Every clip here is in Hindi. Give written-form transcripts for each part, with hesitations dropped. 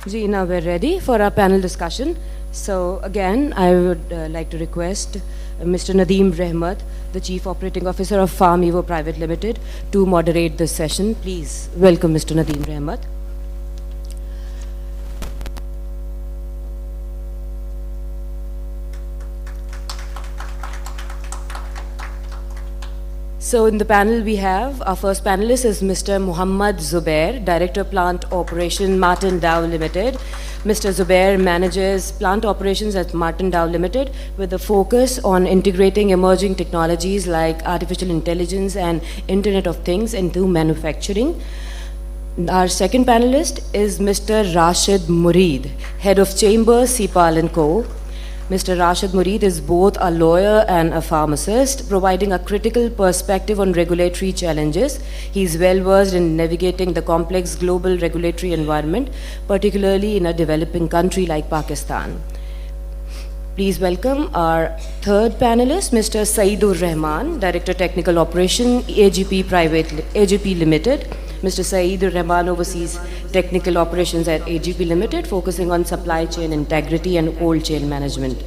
Ji, now we're ready for our panel discussion. So again, I would like to request Mr. Nadeem Rehmat, the Chief Operating Officer of Farm Evo Private Limited, to moderate this session. Please welcome Mr. Nadeem Rehmat. So in the panel we have, our first panelist is Mr. Muhammad Zubair, Director Plant Operation Martin Dow Limited. Mr. Zubair manages plant operations at Martin Dow Limited with a focus on integrating emerging technologies like artificial intelligence and Internet of Things into manufacturing. Our second panelist is Mr. Rashid Murid, Head of Chambers, Sipal & Co. Mr. Rashid Murid is both a lawyer and a pharmacist, providing a critical perspective on regulatory challenges. He is well versed in navigating the complex global regulatory environment, particularly in a developing country like Pakistan. Please welcome our third panelist, Mr. Saidur Rahman, Director Technical Operation, AGP Limited. Mr. Saidur Rahman oversees technical operations at AGP Limited, focusing on supply chain integrity and cold chain management.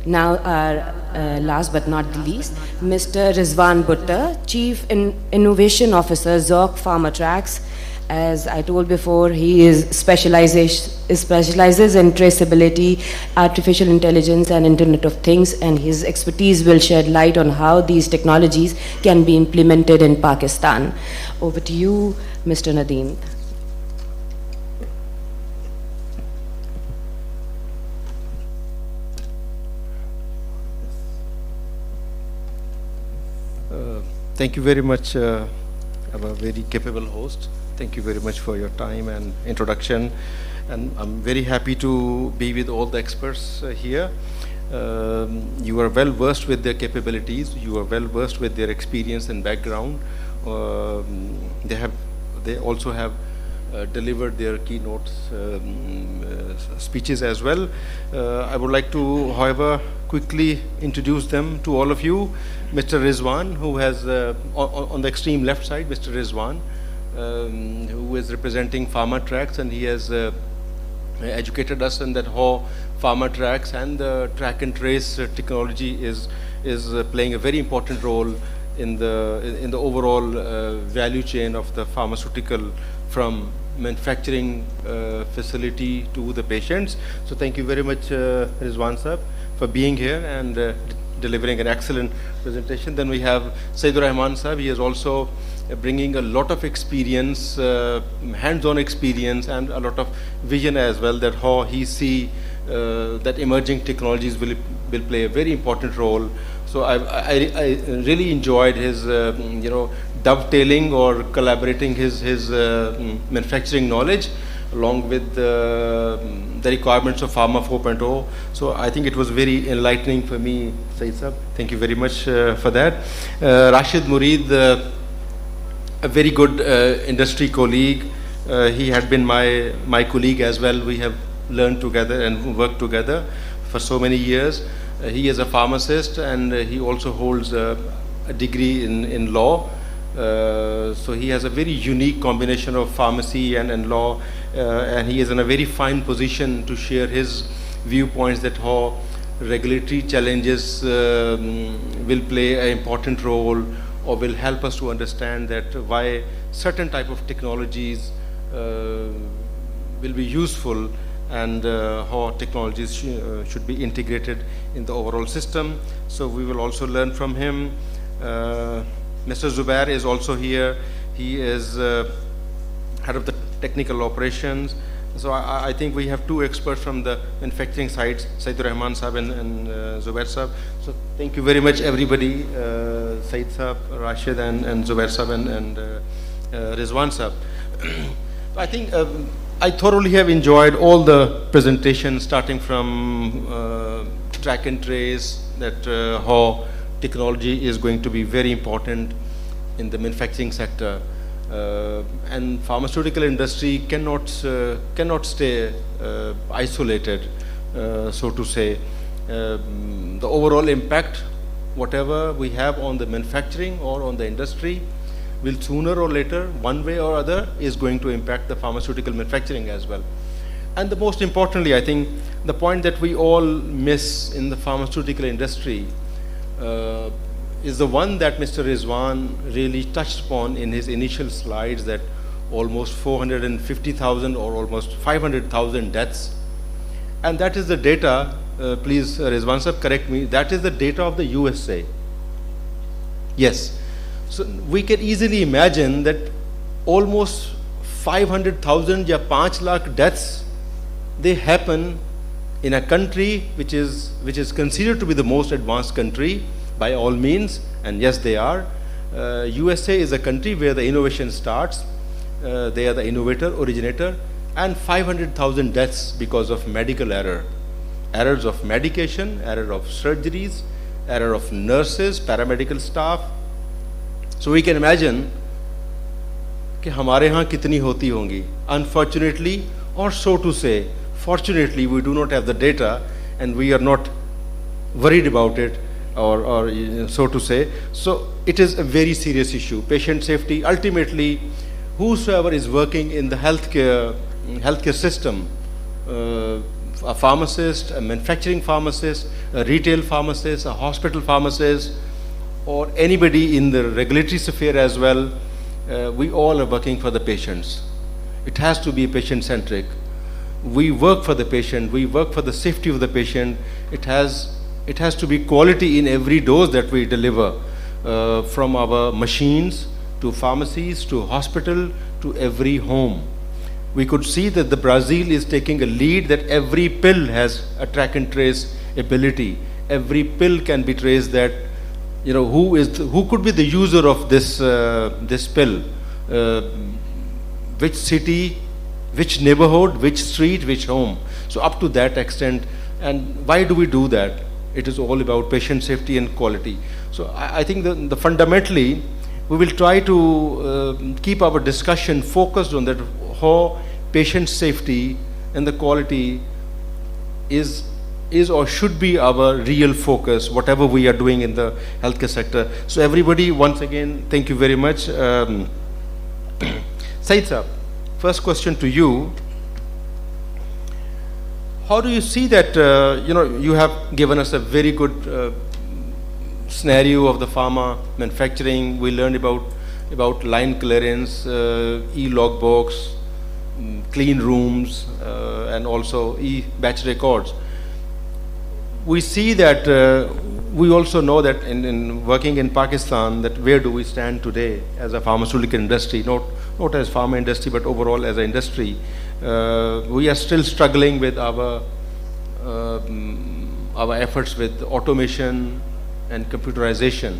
Now, our last but not the least, Mr. Rizwan Butta, Chief Innovation Officer, Zork Pharma Tracks. As I told before, he specializes in traceability, artificial intelligence, and Internet of Things, and his expertise will shed light on how these technologies can be implemented in Pakistan. Over to you, Mr. Nadeem. Thank you very much. I'm a very capable host. Thank you very much for your time and introduction. And I'm very happy to be with all the experts here. You are well versed with their capabilities. You are well versed with their experience and background. They also have delivered their keynotes speeches as well. I would like to, however, quickly introduce them to all of you. Mr. Rizwan, who has on the extreme left side, Mr. Rizwan, who is representing Pharma Tracks, and he has educated us in that how Pharma Tracks and the track and trace technology is playing a very important role in the overall value chain of the pharmaceutical, from manufacturing facility to the patients. So thank you very much, Rizwan Sahab, for being here and delivering an excellent presentation. Then we have Saidur Rahman Sahab. He is also bringing a lot of experience, hands-on experience, and a lot of vision as well, that how he see that emerging technologies will play a very important role. So I really enjoyed his dovetailing or collaborating his manufacturing knowledge along with the requirements of Pharma 4.0. So I think it was very enlightening for me, Said Sahab. Thank you very much for that. Rashid Murid, a very good industry colleague. He had been my colleague as well. We have learned together and worked together for so many years. He is a pharmacist, and he also holds a degree in law. So he has a very unique combination of pharmacy and law, and he is in a very fine position to share his viewpoints that how regulatory challenges will play an important role, or will help us to understand that why certain type of technologies will be useful, and how technologies should be integrated in the overall system. So we will also learn from him. Mr. Zubair is also here. He is head of the technical operations. So I think we have two experts from the manufacturing side, Saidur Rahman Sahab and Zubair Sahab. So thank you very much, everybody, Said Sahab, Rashid, and Zubair Sahab, and Rizwan Sahab. I think I thoroughly have enjoyed all the presentations, starting from track and trace, that how technology is going to be very important in the manufacturing sector, and pharmaceutical industry cannot stay isolated, so to say. The overall impact, whatever we have on the manufacturing or on the industry, will sooner or later, one way or other, is going to impact the pharmaceutical manufacturing as well. And the most importantly, I think, the point that we all miss in the pharmaceutical industry is the one that Mr. Rizwan really touched upon in his initial slides, that almost 450,000 or almost 500,000 deaths. And that is the data, please Rizwan sir, correct me, that is the data of the USA. Yes. So we can easily imagine that almost 500,000 or 5 lakh deaths, they happen in a country which is considered to be the most advanced country by all means, and yes they are. USA is a country where the innovation starts, they are the innovator, originator, and 500,000 deaths because of medical errors of medication, error of surgeries, error of nurses, paramedical staff. So we can imagine कि हमारे यहाँ कितनी होती होंगी. Unfortunately, or so to say, fortunately, we do not have the data and we are not worried about it, or so to say. So it is a very serious issue. Patient safety, ultimately, whosoever is working in the healthcare system, a pharmacist, a manufacturing pharmacist, a retail pharmacist, a hospital pharmacist, or anybody in the regulatory sphere as well, we all are working for the patients. It has to be patient-centric. We work for the patient, we work for the safety of the patient. It has to be quality in every dose that we deliver, from our machines to pharmacies to hospital to every home. We could see that the Brazil is taking a lead, that every pill has a track and trace ability. Every pill can be traced, that who could be the user of this pill, which city, which neighborhood, which street, which home. So up to that extent. And why do we do that? It is all about patient safety and quality. So I think the fundamentally we will try to keep our discussion focused on that, how patient safety and the quality is or should be our real focus, whatever we are doing in the healthcare sector. So everybody, once again, thank you very much. Said sir, first question to you. How do you see that, you have given us a very good scenario of the pharma manufacturing. We learned about line clearance, e-logbox, clean rooms, and also e-batch records. We see that, we also know that in working in Pakistan, that where do we stand today as a pharmaceutical industry, not as pharma industry, but overall as an industry. We are still struggling with our efforts with automation and computerization.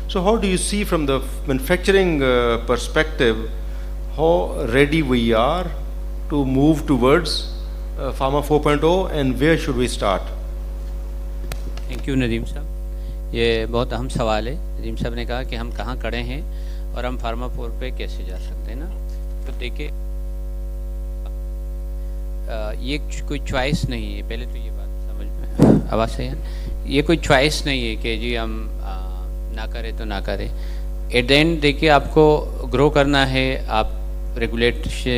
So how do you see from the manufacturing perspective, how ready we are to move towards Pharma 4.0, and where should we start? Thank you Nadeem साहब, ये बहुत अहम सवाल है. नदीम साहब ने कहा कि हम कहाँ खड़े हैं और हम फार्मा 4 पे कैसे जा सकते हैं ना. तो देखिए, ये कोई चॉइस नहीं है. पहले तो ये बात समझ में, आवाज़ सही है, ये कोई चॉइस नहीं है कि जी हम ना करें तो ना करें. एट द एंड देखिए, आपको ग्रो करना है, आप रेगुलेट से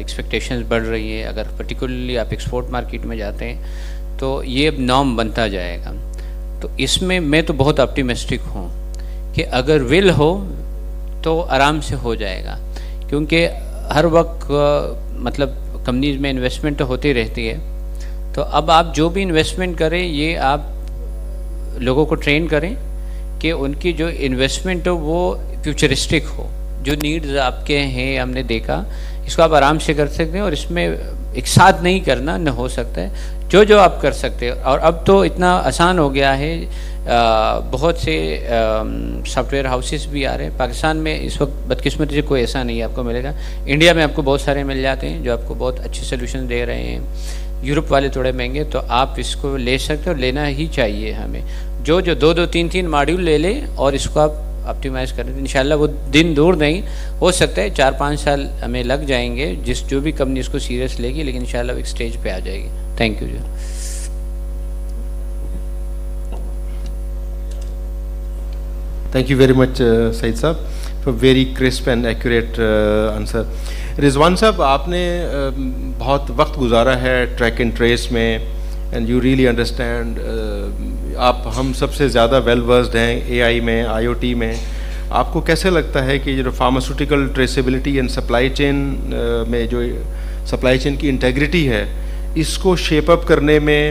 एक्सपेक्टेशंस बढ़ रही है. अगर पर्टिकुलरली आप एक्सपोर्ट मार्केट में जाते हैं तो ये अब नॉर्म बनता जाएगा. तो इसमें मैं तो बहुत ऑप्टिमिस्टिक हूँ कि अगर विल हो तो आराम से हो जाएगा, क्योंकि हर वक्त मतलब कंपनीज में इन्वेस्टमेंट तो होती रहती है. तो अब आप जो भी इन्वेस्टमेंट करें, ये आप लोगों को ट्रेन करें कि उनकी जो इन्वेस्टमेंट हो वो फ्यूचरिस्टिक हो. जो नीड्स आपके हैं, हमने देखा, इसको आप आराम से कर सकते हैं, और इसमें एक साथ नहीं करना न हो सकता है. जो आप कर सकते हैं. और अब तो इतना आसान हो गया है, बहुत से सॉफ्टवेयर हाउसेस भी आ रहे हैं. पाकिस्तान में इस वक्त बदकिस्मती से कोई ऐसा नहीं आपको मिलेगा. इंडिया में आपको बहुत सारे मिल जाते हैं जो आपको बहुत अच्छे सोल्यूशन दे रहे हैं. यूरोप वाले थोड़े महंगे, तो आप इसको ले सकते हो, लेना ही चाहिए हमें. जो 2-2, 3-3 मॉड्यूल ले लें और इसको आप ऑप्टिमाइज़ करें. इंशाल्लाह वो दिन दूर नहीं, हो सकता है 4-5 साल हमें लग जाएंगे, जो भी कंपनी इसको सीरियस लेगी, लेकिन इंशाल्लाह एक स्टेज पे आ जाएगी. Thank you ji. Thank you very much, Said Saab, for very crisp and accurate answer. Rizwan साहब, आपने बहुत वक्त गुजारा है ट्रैक एंड ट्रेस में, एंड यू रियली अंडरस्टैंड, आप हम सबसे ज़्यादा वेल वर्स्ड हैं AI में, IoT में. आपको कैसे लगता है कि जो pharmaceutical traceability and supply chain में जो सप्लाई चेन की इंटेग्रिटी है, इसको शेप अप करने में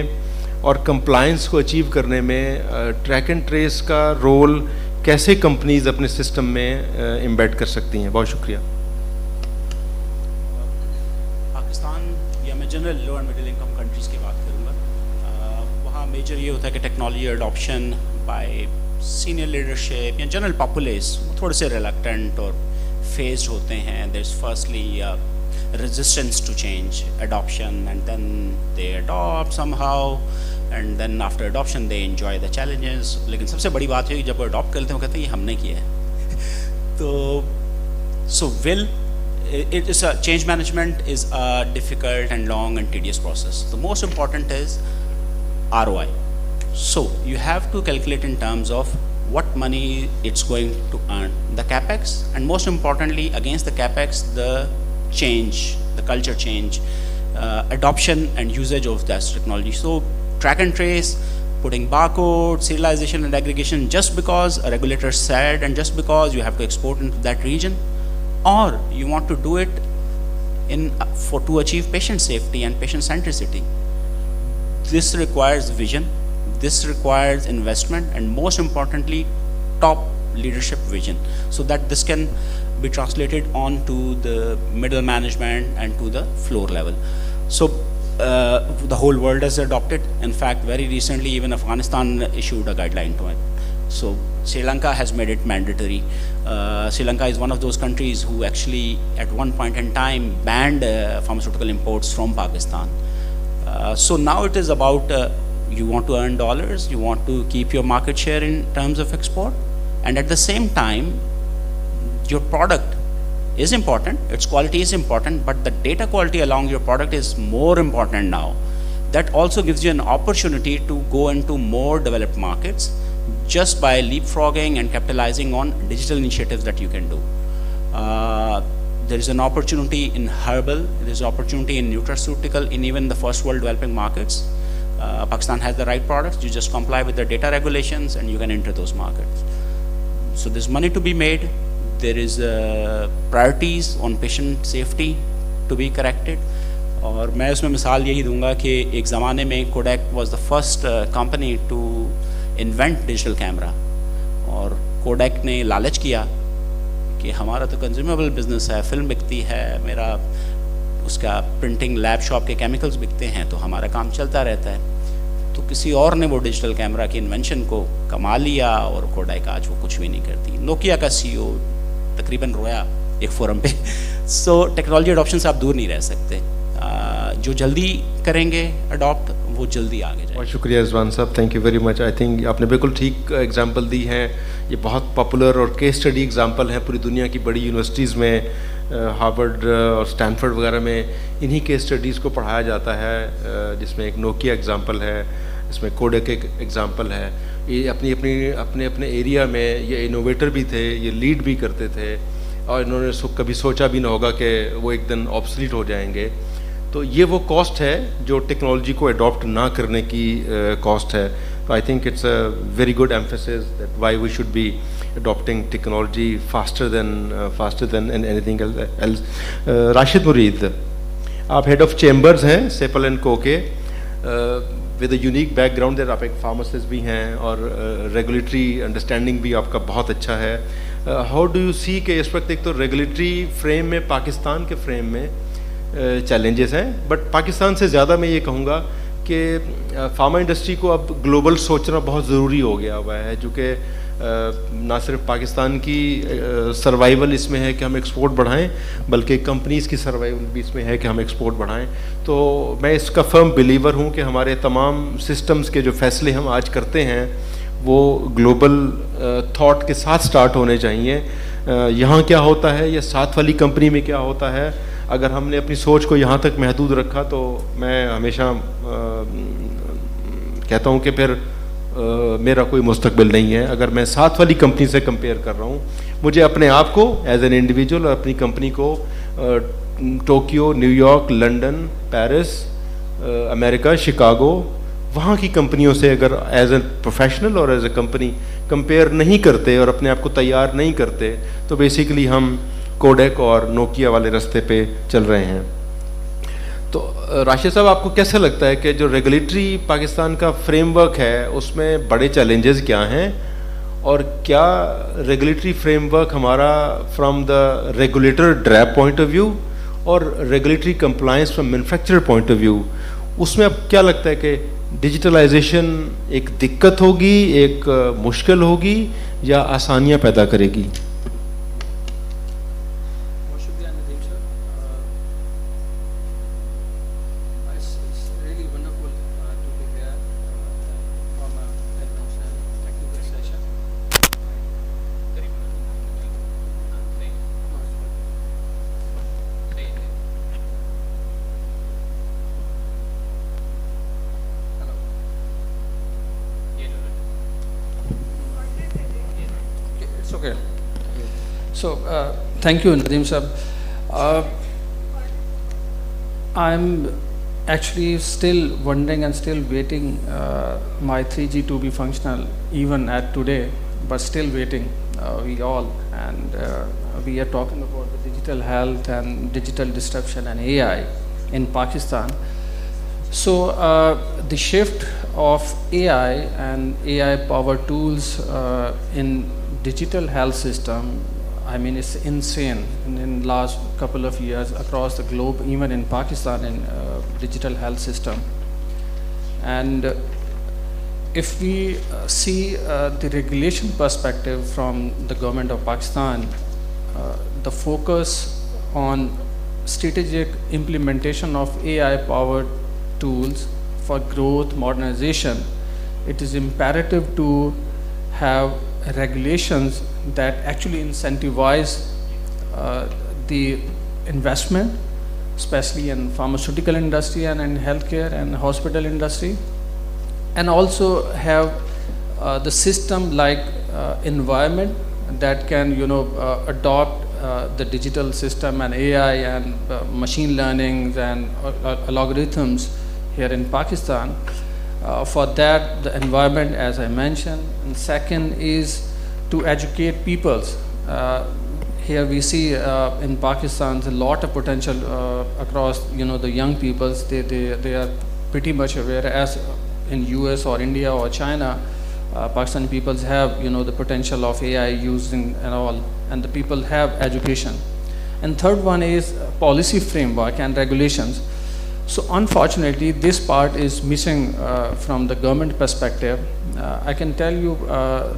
और कंप्लायंस को अचीव करने में ट्रैक एंड ट्रेस का रोल कैसे कंपनीज अपने सिस्टम में एम्बेड कर सकती हैं? बहुत शुक्रिया. पाकिस्तान या मैं general low and middle income countries की बात करूँगा, वहाँ मेजर ये होता है कि technology adoption by senior leadership या जनरल पॉपुलेस थोड़े से रिलक्टेंट और फेज्ड होते हैं. There is firstly resistance to change, adoption, and then they adopt somehow, and then after adoption they enjoy the challenges. लेकिन सबसे बड़ी बात है कि जब वो adopt करते हैं वो कहते हैं ये हमने किया है. तो so it is a change management is a difficult and long and tedious process. The most important is ROI. So you have to calculate in terms of what money it's going to earn, the capex, and most importantly against the capex the change, the culture change, adoption and usage of that technology. So track and trace, putting barcode, serialization and aggregation just because a regulator said and just because you have to export into that region, or you want to do it to achieve patient safety and patient centricity. This requires vision, this requires investment, and most importantly top leadership vision, so that this can be translated on to the middle management and to the floor level. So the whole world has adopted. In fact, very recently even Afghanistan issued a guideline to it. So Sri Lanka has made it mandatory. Sri Lanka is one of those countries who actually at one point in time banned pharmaceutical imports from Pakistan. So now it is about you want to earn dollars, you want to keep your market share in terms of export, and at the same time your product is important, its quality is important, but the data quality along your product is more important now. That also gives you an opportunity to go into more developed markets just by leapfrogging and capitalizing on digital initiatives that you can do. There is an opportunity in herbal, there is an opportunity in nutraceutical, in even the first world developing markets. Pakistan has the right products, you just comply with the data regulations and you can enter those markets. So there's money to be made. There is priorities on patient safety to be corrected. और मैं उसमें मिसाल यही दूंगा कि एक ज़माने में Kodak was the first company to invent digital camera, और Kodak ने लालच किया कि हमारा तो कंज्यूमेबल बिजनेस है, फिल्म बिकती है, मेरा उसका प्रिंटिंग लैब शॉप के केमिकल्स बिकते हैं, तो हमारा काम चलता रहता है. तो किसी और ने वो डिजिटल कैमरा की इन्वेंशन को कमा लिया और Kodak आज वो कुछ भी नहीं करती. नोकिया का CEO तकरीबन रोया एक फोरम पे. सो टेक्नोलॉजी अडॉप्शन से आप दूर नहीं रह सकते. जो जल्दी करेंगे अडॉप्ट वो जल्दी आगे जाए. बहुत शुक्रिया रिजवान साहब, thank you very much. I think आपने बिल्कुल ठीक एग्जांपल दी हैं. ये बहुत पॉपुलर और केस स्टडी एग्जांपल हैं पूरी दुनिया की बड़ी यूनिवर्सिटीज़ में, हार्वर्ड और स्टैनफोर्ड वगैरह में इन्हीं केस स्टडीज़ को पढ़ाया जाता है, जिसमें एक नोकिया एग्जांपल है, इसमें कोडेक एक एग्जांपल है. ये अपने एरिया में ये इनोवेटर भी थे, ये लीड भी करते थे, और इन्होंने कभी सोचा भी ना होगा कि वो एक दिन ऑब्सलीट हो जाएंगे. तो ये वो कॉस्ट है जो टेक्नोलॉजी को अडॉप्ट ना करने की कॉस्ट है. तो I think it's a very good emphasis that why we should be adopting technology faster than anything else. Rashid Murid, आप हेड ऑफ चेम्बर्स हैं सेपल एंड को के, विद अ यूनिक बैकग्राउंड. आप एक फार्मासिस्ट भी हैं और रेगुलेटरी अंडरस्टैंडिंग भी आपका बहुत अच्छा है. हाउ डू यू सी के इस वक्त एक तो रेगुलेटरी फ्रेम में पाकिस्तान के फ्रेम में चैलेंजेस हैं, बट पाकिस्तान से ज़्यादा मैं ये कहूँगा कि फार्मा इंडस्ट्री को अब ग्लोबल सोचना बहुत ज़रूरी हो गया हुआ है, जो कि ना सिर्फ पाकिस्तान की सर्वाइवल इसमें है कि हम एक्सपोर्ट बढ़ाएं, बल्कि कंपनीज़ की सर्वाइवल भी इसमें है कि हम एक्सपोर्ट बढ़ाएं. तो मैं इसका फर्म बिलीवर हूं कि हमारे तमाम सिस्टम्स के जो फैसले हम आज करते हैं वो ग्लोबल थॉट के साथ स्टार्ट होने चाहिए. यहाँ क्या होता है या साथ वाली कंपनी में क्या होता है, अगर हमने अपनी सोच को यहाँ तक महदूद रखा तो मैं हमेशा कहता हूँ कि फिर मेरा कोई मुस्तकबिल नहीं है। अगर मैं साथ वाली कंपनी से कंपेयर कर रहा हूँ, मुझे अपने आप को एज एन इंडिविजुअल और अपनी कंपनी को Tokyo, New York, London, Paris, America, Chicago, वहाँ की कंपनियों से अगर एज ए प्रोफेशनल और एज ए कंपनी कंपेयर नहीं करते और अपने आप को तैयार नहीं करते, तो बेसिकली हम कोडेक और नोकिया वाले रास्ते पे चल रहे हैं। तो राशिद साहब, आपको कैसा लगता है कि जो रेगुलेटरी पाकिस्तान का फ्रेमवर्क है उसमें बड़े चैलेंजेस क्या हैं, और क्या रेगुलेटरी फ्रेमवर्क हमारा from the regulator DRAP point of view और regulatory compliance from manufacturer point of view, उसमें अब क्या लगता है कि डिजिटलाइजेशन एक दिक्कत होगी, एक मुश्किल होगी, या आसानियाँ पैदा करेगी? Okay. So, thank you, Nadeem Sahab. I'm actually still wondering and still waiting my 3G to be functional even at today, but still waiting, we all, and we are talking about the digital health and digital disruption and AI in Pakistan. So the shift of AI and AI power tools in digital health system, I mean, it's insane in last couple of years across the globe, even in Pakistan, in digital health system. And if we see the regulation perspective from the government of Pakistan, the focus on strategic implementation of AI powered tools for growth, modernization, it is imperative to have regulations that actually incentivize the investment, especially in pharmaceutical industry and in healthcare and hospital industry, and also have the system like environment that can adopt the digital system and AI and machine learning and algorithms here in Pakistan. For that, the environment, as I mentioned, and second is to educate peoples. Here we see in Pakistan a lot of potential across the young peoples. They are pretty much aware, as in US or India or China, Pakistani peoples have the potential of AI using and all, and the people have education. And third one is policy framework and regulations. So unfortunately, this part is missing from the government perspective. I can tell you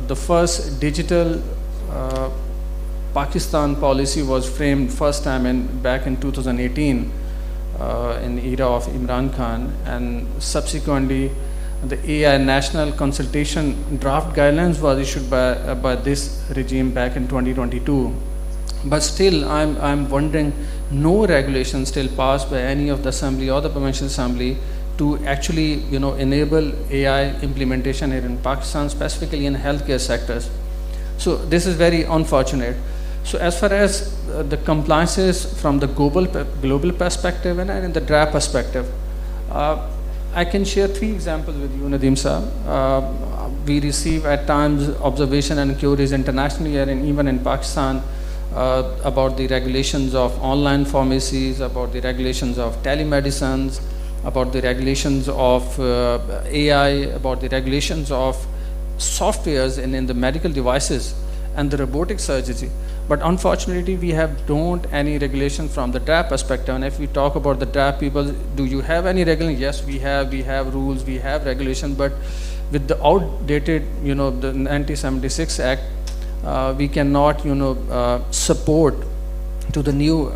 the first digital Pakistan policy was framed first time back in 2018 in the era of Imran Khan, and subsequently the AI National Consultation Draft Guidelines was issued by this regime back in 2022. But still, I'm wondering, no regulation still passed by any of the assembly or the provincial assembly to actually enable AI implementation here in Pakistan, specifically in healthcare sectors. So this is very unfortunate. So as far as the compliances from the global perspective and in the draft perspective, I can share 3 examples with you, Nadeem Sahab. We receive at times observation and queries internationally and even in Pakistan about the regulations of online pharmacies, about the regulations of telemedicines, about the regulations of AI, about the regulations of softwares in the medical devices and the robotic surgery. But unfortunately, we don't any regulation from the draft perspective. And if we talk about the draft people, do you have any regulation? Yes, we have rules, we have regulation, but with the outdated, the 1976 Act, we cannot, support to the new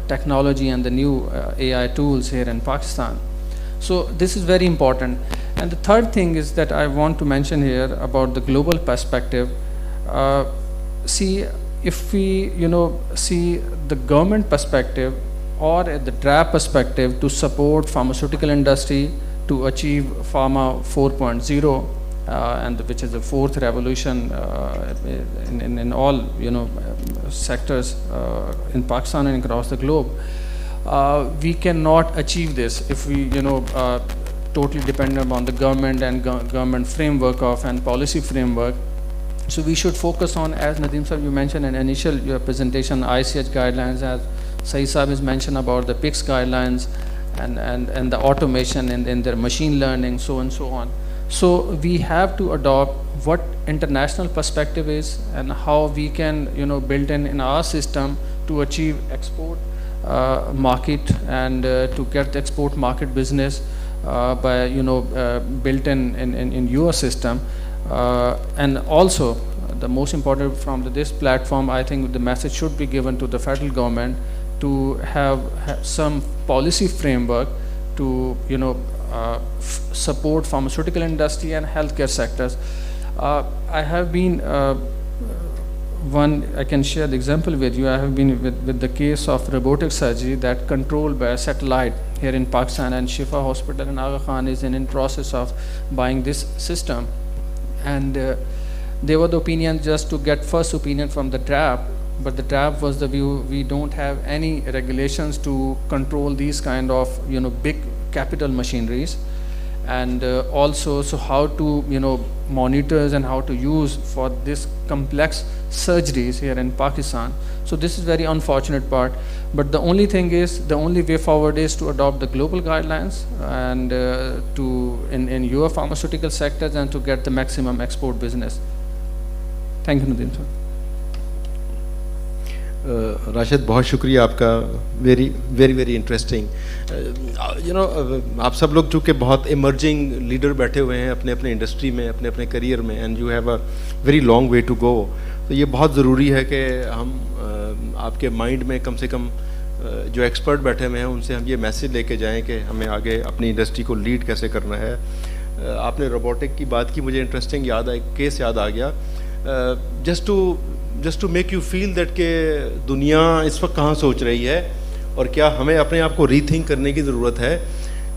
technology and the new AI tools here in Pakistan. So this is very important. And the third thing is that I want to mention here about the global perspective. See, if we, see the government perspective or the draft perspective to support pharmaceutical industry to achieve Pharma 4.0, and which is the fourth revolution in all sectors in Pakistan and across the globe. We cannot achieve this if we totally dependent on the government and government framework and policy framework. So we should focus on, as Nadeem sir you mentioned in initial your presentation, ICH guidelines, as Saeed Saab has mentioned about the PICS guidelines and the automation and their machine learning, so and so on. So we have to adopt what international perspective is and how we can build in our system to achieve export market and to get the export market business by built in your system. And also the most important from this platform, I think the message should be given to the federal government to have some policy framework to support pharmaceutical industry and healthcare sectors. I have been I can share the example with you. I have been with the case of robotic surgery that controlled by a satellite here in Pakistan, and Shifa Hospital in Aga Khan is in process of buying this system. And they were the opinion just to get first opinion from the DRAP, but the DRAP was the view we don't have any regulations to control these kind of big capital machineries, and also so how to monitors and how to use for this complex surgeries here in Pakistan. So this is very unfortunate part, but the only thing is the only way forward is to adopt the global guidelines and to in your pharmaceutical sectors and to get the maximum export business. Thank you Nadeem sir. Rashid बहुत शुक्रिया आपका, वेरी वेरी वेरी इंटरेस्टिंग. आप सब लोग चूँकि बहुत इमर्जिंग लीडर बैठे हुए हैं अपने अपने इंडस्ट्री में, अपने अपने करियर में, and you have a very long way to go. तो ये बहुत ज़रूरी है कि हम आपके माइंड में कम से कम जो एक्सपर्ट बैठे हुए हैं उनसे हम ये मैसेज लेके जाएं कि हमें आगे अपनी इंडस्ट्री को लीड कैसे करना है. आपने रोबोटिक की बात की, मुझे इंटरेस्टिंग याद आया, केस याद आ गया. Just to make you feel that कि दुनिया इस वक्त कहाँ सोच रही है और क्या हमें अपने आप को रीथिंक करने की ज़रूरत है.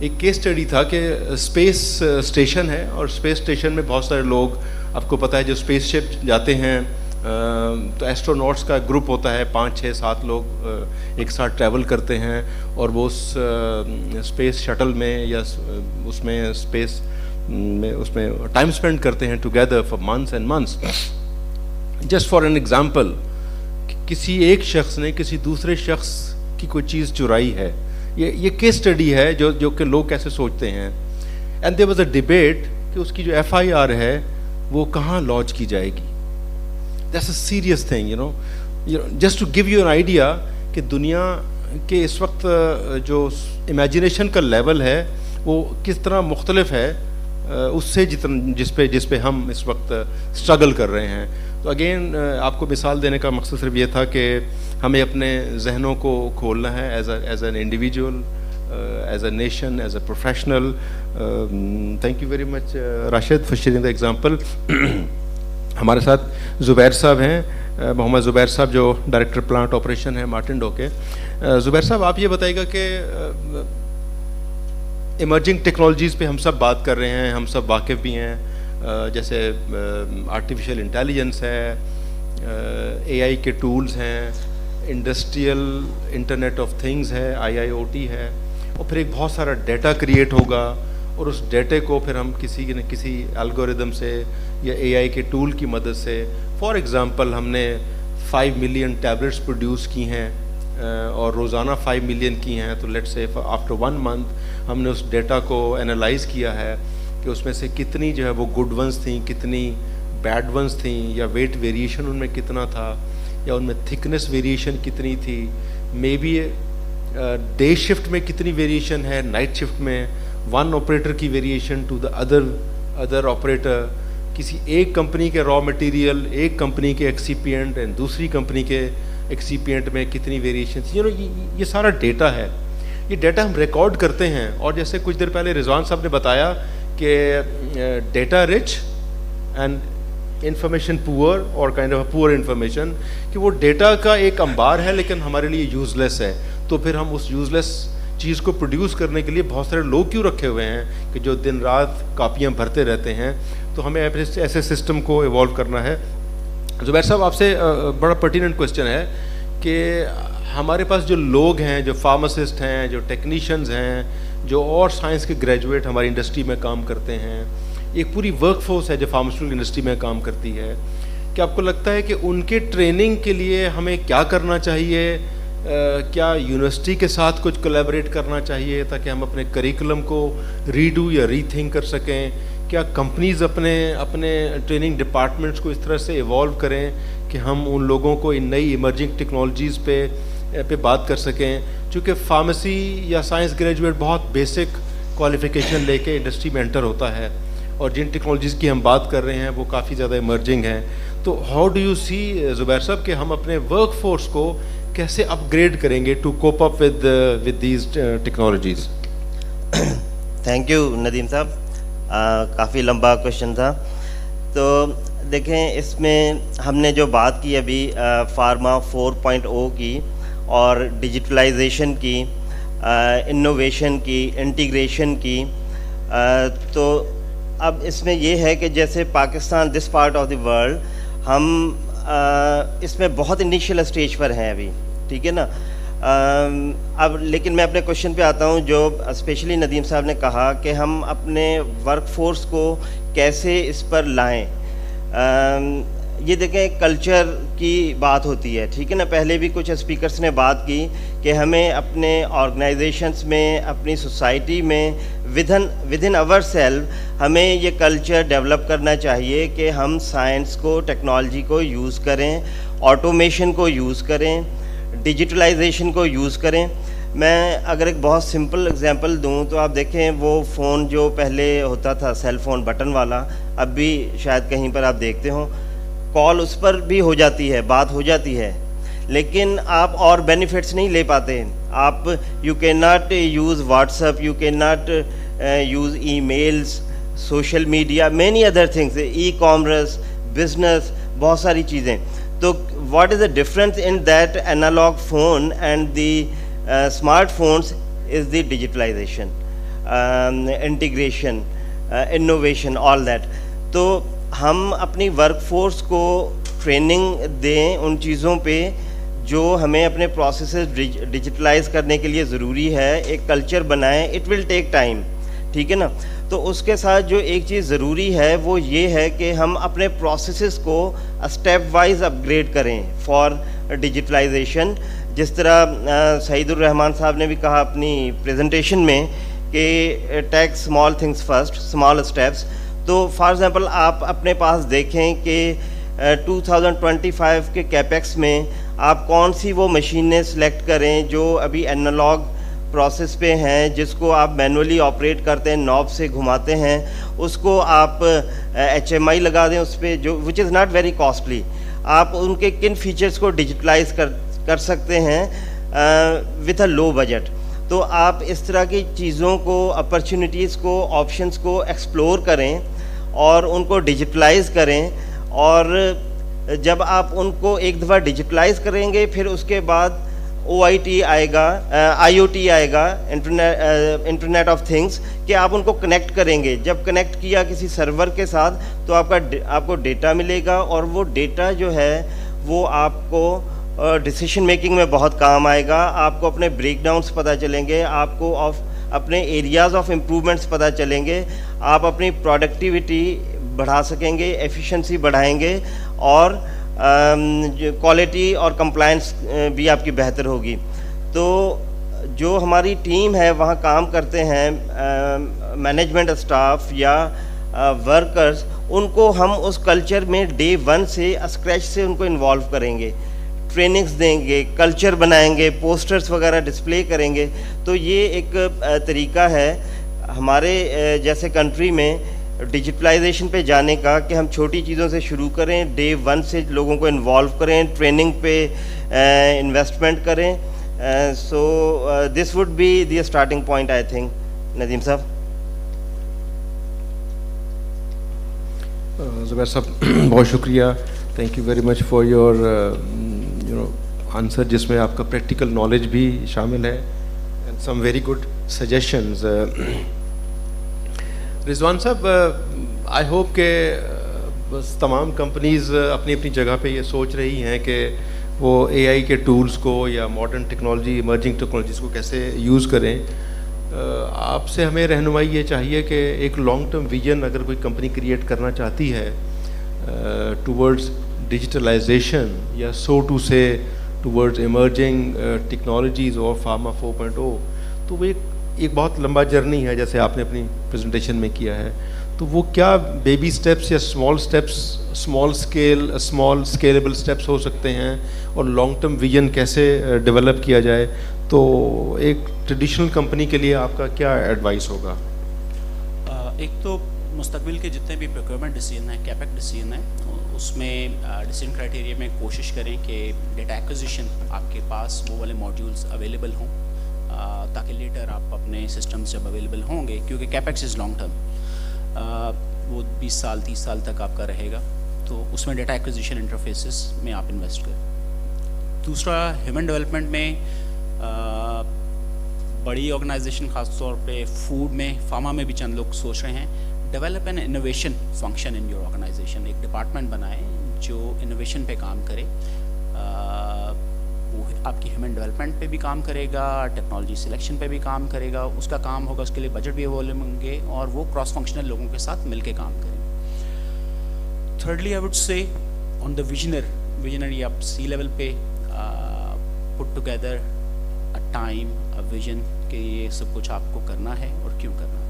एक केस स्टडी था कि स्पेस स्टेशन है और स्पेस स्टेशन में बहुत सारे लोग, आपको पता है, जो स्पेसशिप जाते हैं तो एस्ट्रोनॉट्स का ग्रुप होता है, 5, 6, 7 लोग एक साथ ट्रैवल करते हैं और वो उस स्पेस शटल में या उसमें स्पेस में उसमें टाइम स्पेंड करते हैं together for months and months. Just for an example, किसी एक शख्स ने किसी दूसरे शख्स की कोई चीज़ चुराई है. ये केस स्टडी है जो कि लोग कैसे सोचते हैं. And there was a debate कि उसकी जो FIR है वो कहाँ लॉन्च की जाएगी. That's a serious thing, just to give you an idea कि दुनिया के इस वक्त जो इमेजिनेशन का लेवल है वो किस तरह मुख्तलिफ है उससे जिस पे हम इस वक्त स्ट्रगल कर रहे हैं. तो अगेन आपको मिसाल देने का मकसद सिर्फ ये था कि हमें अपने जहनों को खोलना है as an individual, as a nation, as a professional. Thank you very much Rashid for sharing the example. हमारे साथ ज़ुबैर साहब हैं, मोहम्मद ज़ुबैर साहब, जो डायरेक्टर प्लांट ऑपरेशन है मार्टिन डो के. ज़ुबैर साहब, आप ये बताइएगा कि इमर्जिंग टेक्नोलॉजीज़ पे हम सब बात कर रहे हैं, हम सब वाकिफ़ भी हैं, जैसे आर्टिफिशियल इंटेलिजेंस है, AI के टूल्स हैं, इंडस्ट्रियल इंटरनेट ऑफ थिंग्स है, IIoT है, और फिर एक बहुत सारा डेटा क्रिएट होगा और उस डेटे को फिर हम किसी न किसी एल्गोरिदम से या AI के टूल की मदद से, फॉर एग्ज़ाम्पल हमने 5 मिलियन टैबलेट्स प्रोड्यूस की हैं और रोज़ाना 5 मिलियन की हैं, तो लेट्स से आफ्टर 1 मंथ हमने उस डेटा को एनालाइज किया है कि उसमें से कितनी जो है वो गुड वंस थी, कितनी बैड वंस थी, या वेट वेरिएशन उनमें कितना था, या उनमें थिकनेस वेरिएशन कितनी थी, मे बी डे शिफ्ट में कितनी वेरिएशन है, नाइट शिफ्ट में, वन ऑपरेटर की variation to the other operator, किसी एक कंपनी के रॉ मटेरियल, एक कंपनी के एक्सीपिएंट एंड दूसरी कंपनी के एक्सीपिएंट में कितनी वेरिएशन थी. ये सारा डेटा है. ये डेटा हम रिकॉर्ड करते हैं, और जैसे कुछ देर पहले रिजवान साहब ने बताया कि data rich and information poor और काइंड ऑफ पुअर इंफॉर्मेशन, कि वो डेटा का एक अंबार है लेकिन हमारे लिए यूज़लेस है. तो फिर हम उस यूज़लेस चीज़ को प्रोड्यूस करने के लिए बहुत सारे लोग क्यों रखे हुए हैं कि जो दिन रात कापियाँ भरते रहते हैं। तो हमें ऐसे सिस्टम को इवॉल्व करना है। ज़ुबैर साहब, आपसे बड़ा पर्टिनेंट क्वेश्चन है कि हमारे पास जो लोग हैं, जो फार्मासिस्ट हैं, जो टेक्नीशियंस हैं, जो और साइंस के ग्रेजुएट हमारी इंडस्ट्री में काम करते हैं, एक पूरी वर्कफोर्स है जो फार्मास्यूटिकल इंडस्ट्री में काम करती है, क्या आपको लगता है कि उनके ट्रेनिंग के लिए हमें क्या करना चाहिए? क्या यूनिवर्सिटी के साथ कुछ कोलैबोरेट करना चाहिए ताकि हम अपने करिकुलम को रीडू या रीथिंक कर सकें? क्या कंपनीज़ अपने ट्रेनिंग डिपार्टमेंट्स को इस तरह से इवॉल्व करें कि हम उन लोगों को इन नई इमर्जिंग टेक्नोलॉजीज़ पे बात कर सकें? चूँकि फार्मेसी या साइंस ग्रेजुएट बहुत बेसिक क्वालिफिकेशन लेके इंडस्ट्री में एंटर होता है और जिन टेक्नोलॉजीज़ की हम बात कर रहे हैं वो काफ़ी ज़्यादा इमर्जिंग हैं। तो हाउ डू यू सी ज़ुबैर साहब कि हम अपने वर्क फोर्स को कैसे अपग्रेड करेंगे to cope up with these technologies? Thank you Nadeem साहब, काफ़ी लंबा क्वेश्चन था। तो देखें, इसमें हमने जो बात की अभी फार्मा 4.0 की और डिजिटलाइजेशन की, इनोवेशन की, इंटीग्रेशन की, तो अब इसमें ये है कि जैसे Pakistan, this part of the world, हम इसमें बहुत इनिशियल स्टेज पर हैं अभी, ठीक है ना। अब लेकिन मैं अपने क्वेश्चन पे आता हूँ, जो स्पेशली नदीम साहब ने कहा कि हम अपने वर्कफोर्स को कैसे इस पर लाएं। ये देखें, कल्चर की बात होती है, ठीक है ना। पहले भी कुछ स्पीकर्स ने बात की कि हमें अपने ऑर्गेनाइजेशंस में, अपनी सोसाइटी में, विद इन आवर सेल्फ हमें ये कल्चर डेवलप करना चाहिए कि हम साइंस को, टेक्नोलॉजी को यूज़ करें, ऑटोमेशन को यूज़ करें, डिजिटलाइजेशन को यूज़ करें। मैं अगर एक बहुत सिंपल एग्जांपल दूं तो आप देखें, वो फ़ोन जो पहले होता था सेल फ़ोन बटन वाला, अब भी शायद कहीं पर आप देखते हो, कॉल उस पर भी हो जाती है, बात हो जाती है, लेकिन आप और बेनिफिट्स नहीं ले पाते। आप you can not use WhatsApp, you can not use emails, social media, many other things, e commerce, business, बहुत सारी चीज़ें। तो what is the difference in that analogue phone and the smartphones is the digitalisation, integration, innovation, all that. तो हम अपनी वर्कफोर्स को ट्रेनिंग दें उन चीज़ों पे जो हमें अपने प्रोसेसेस डिजिटलाइज करने के लिए ज़रूरी है, एक कल्चर बनाएं। इट विल टेक टाइम, ठीक है ना। तो उसके साथ जो एक चीज़ ज़रूरी है वो ये है कि हम अपने प्रोसेसेस को स्टेप वाइज अपग्रेड करें फॉर डिजिटलाइजेशन। जिस तरह सईदुर रहमान साहब ने भी कहा अपनी प्रेजेंटेशन में कि take small things first, small steps. तो फॉर एग्ज़ाम्पल आप अपने पास देखें कि 2025 के कैपेक्स में आप कौन सी वो मशीनें सेलेक्ट करें जो अभी एनालॉग प्रोसेस पे हैं, जिसको आप मैनुअली ऑपरेट करते हैं, नॉब से घुमाते हैं, उसको आप HMI लगा दें उस पर, जो which is not very costly. आप उनके किन फीचर्स को डिजिटलाइज कर सकते हैं विथ अ लो बजट। तो आप इस तरह की चीज़ों को, अपॉर्चुनिटीज़ को, ऑप्शंस को एक्सप्लोर करें और उनको डिजिटलाइज करें। और जब आप उनको एक दफ़ा डिजिटलाइज करेंगे, फिर उसके बाद OIT आएगा, IoT आएगा, इंटरनेट ऑफ थिंग्स, कि आप उनको कनेक्ट करेंगे। जब कनेक्ट किया किसी सर्वर के साथ तो आपको डेटा मिलेगा, और वो डेटा जो है वो आपको डिसीजन मेकिंग में बहुत काम आएगा। आपको अपने ब्रेकडाउन्स पता चलेंगे, आपको अपने एरियाज़ ऑफ इम्प्रूवमेंट्स पता चलेंगे, आप अपनी प्रोडक्टिविटी बढ़ा सकेंगे, एफिशिएंसी बढ़ाएंगे, और क्वालिटी और कंप्लायंस भी आपकी बेहतर होगी। तो जो हमारी टीम है वहाँ काम करते हैं मैनेजमेंट स्टाफ या वर्कर्स, उनको हम उस कल्चर में डे 1 से स्क्रैच से उनको इन्वॉल्व करेंगे, ट्रेनिंग्स देंगे, कल्चर बनाएंगे, पोस्टर्स वगैरह डिस्प्ले करेंगे। तो ये एक तरीका है हमारे जैसे कंट्री में डिजिटलाइजेशन पे जाने का, कि हम छोटी चीज़ों से शुरू करें, डे 1 से लोगों को इन्वॉल्व करें, ट्रेनिंग पे इन्वेस्टमेंट करें। So this would be the starting point, I think. Nadeem साहब। ज़ुबैर साहब, बहुत शुक्रिया, thank you very much for your answer, जिसमें आपका प्रैक्टिकल नॉलेज भी शामिल है। some very good suggestions. Rizwan साहब, I hope के बस तमाम कंपनीज अपनी अपनी जगह पे ये सोच रही हैं कि वो AI के टूल्स को या मॉडर्न टेक्नोलॉजी, इमर्जिंग टेक्नोलॉजीज़ को कैसे यूज़ करें. आपसे हमें रहनुमाई ये चाहिए कि एक लॉन्ग टर्म विजन अगर कोई कंपनी क्रिएट करना चाहती है टूवर्ड्स डिजिटलाइजेशन या सो टू से टूवर्ड्स इमर्जिंग टेक्नोलॉजीज़ और फार्मा 4.0, तो वो एक बहुत लंबा जर्नी है जैसे आपने अपनी प्रेजेंटेशन में किया है. तो वो क्या बेबी स्टेप्स या स्मॉल स्केलेबल स्टेप्स हो सकते हैं और लॉन्ग टर्म विजन कैसे डेवलप किया जाए, तो एक ट्रेडिशनल कंपनी के लिए आपका क्या एडवाइस होगा? एक तो मुस्तकबिल के जितने भी प्रोक्योरमेंट डिसीजन है, कैपेक्स डिसीजन है, उसमें डिसीजन क्राइटेरिया में कोशिश करें कि डेटा एक्विजिशन आपके पास वो वाले मॉड्यूल्स अवेलेबल हों ताकि लेटर आप अपने सिस्टम जब अवेलेबल होंगे, क्योंकि कैपेक्स इज़ लॉन्ग टर्म, वो 20 साल 30 साल तक आपका रहेगा, तो उसमें डेटा एक्विजिशन इंटरफेसेस में आप इन्वेस्ट करें. दूसरा, ह्यूमन डेवलपमेंट में बड़ी ऑर्गेनाइजेशन खासतौर पे फूड में, फार्मा में भी चंद लोग सोच रहे हैं develop an innovation function in your organisation. एक डिपार्टमेंट बनाएं जो इनोवेशन पे काम करे, वो आपकी ह्यूमन डेवलपमेंट पे भी काम करेगा, टेक्नोलॉजी सिलेक्शन पे भी काम करेगा, उसका काम होगा, उसके लिए बजट भी अवेलेबल होंगे और वो क्रॉस फंक्शनल लोगों के साथ मिलके काम करें. Thirdly, I would say on the visionary आप सी लेवल पे put together a time, a vision कि ये सब कुछ आपको करना है और क्यों करना है.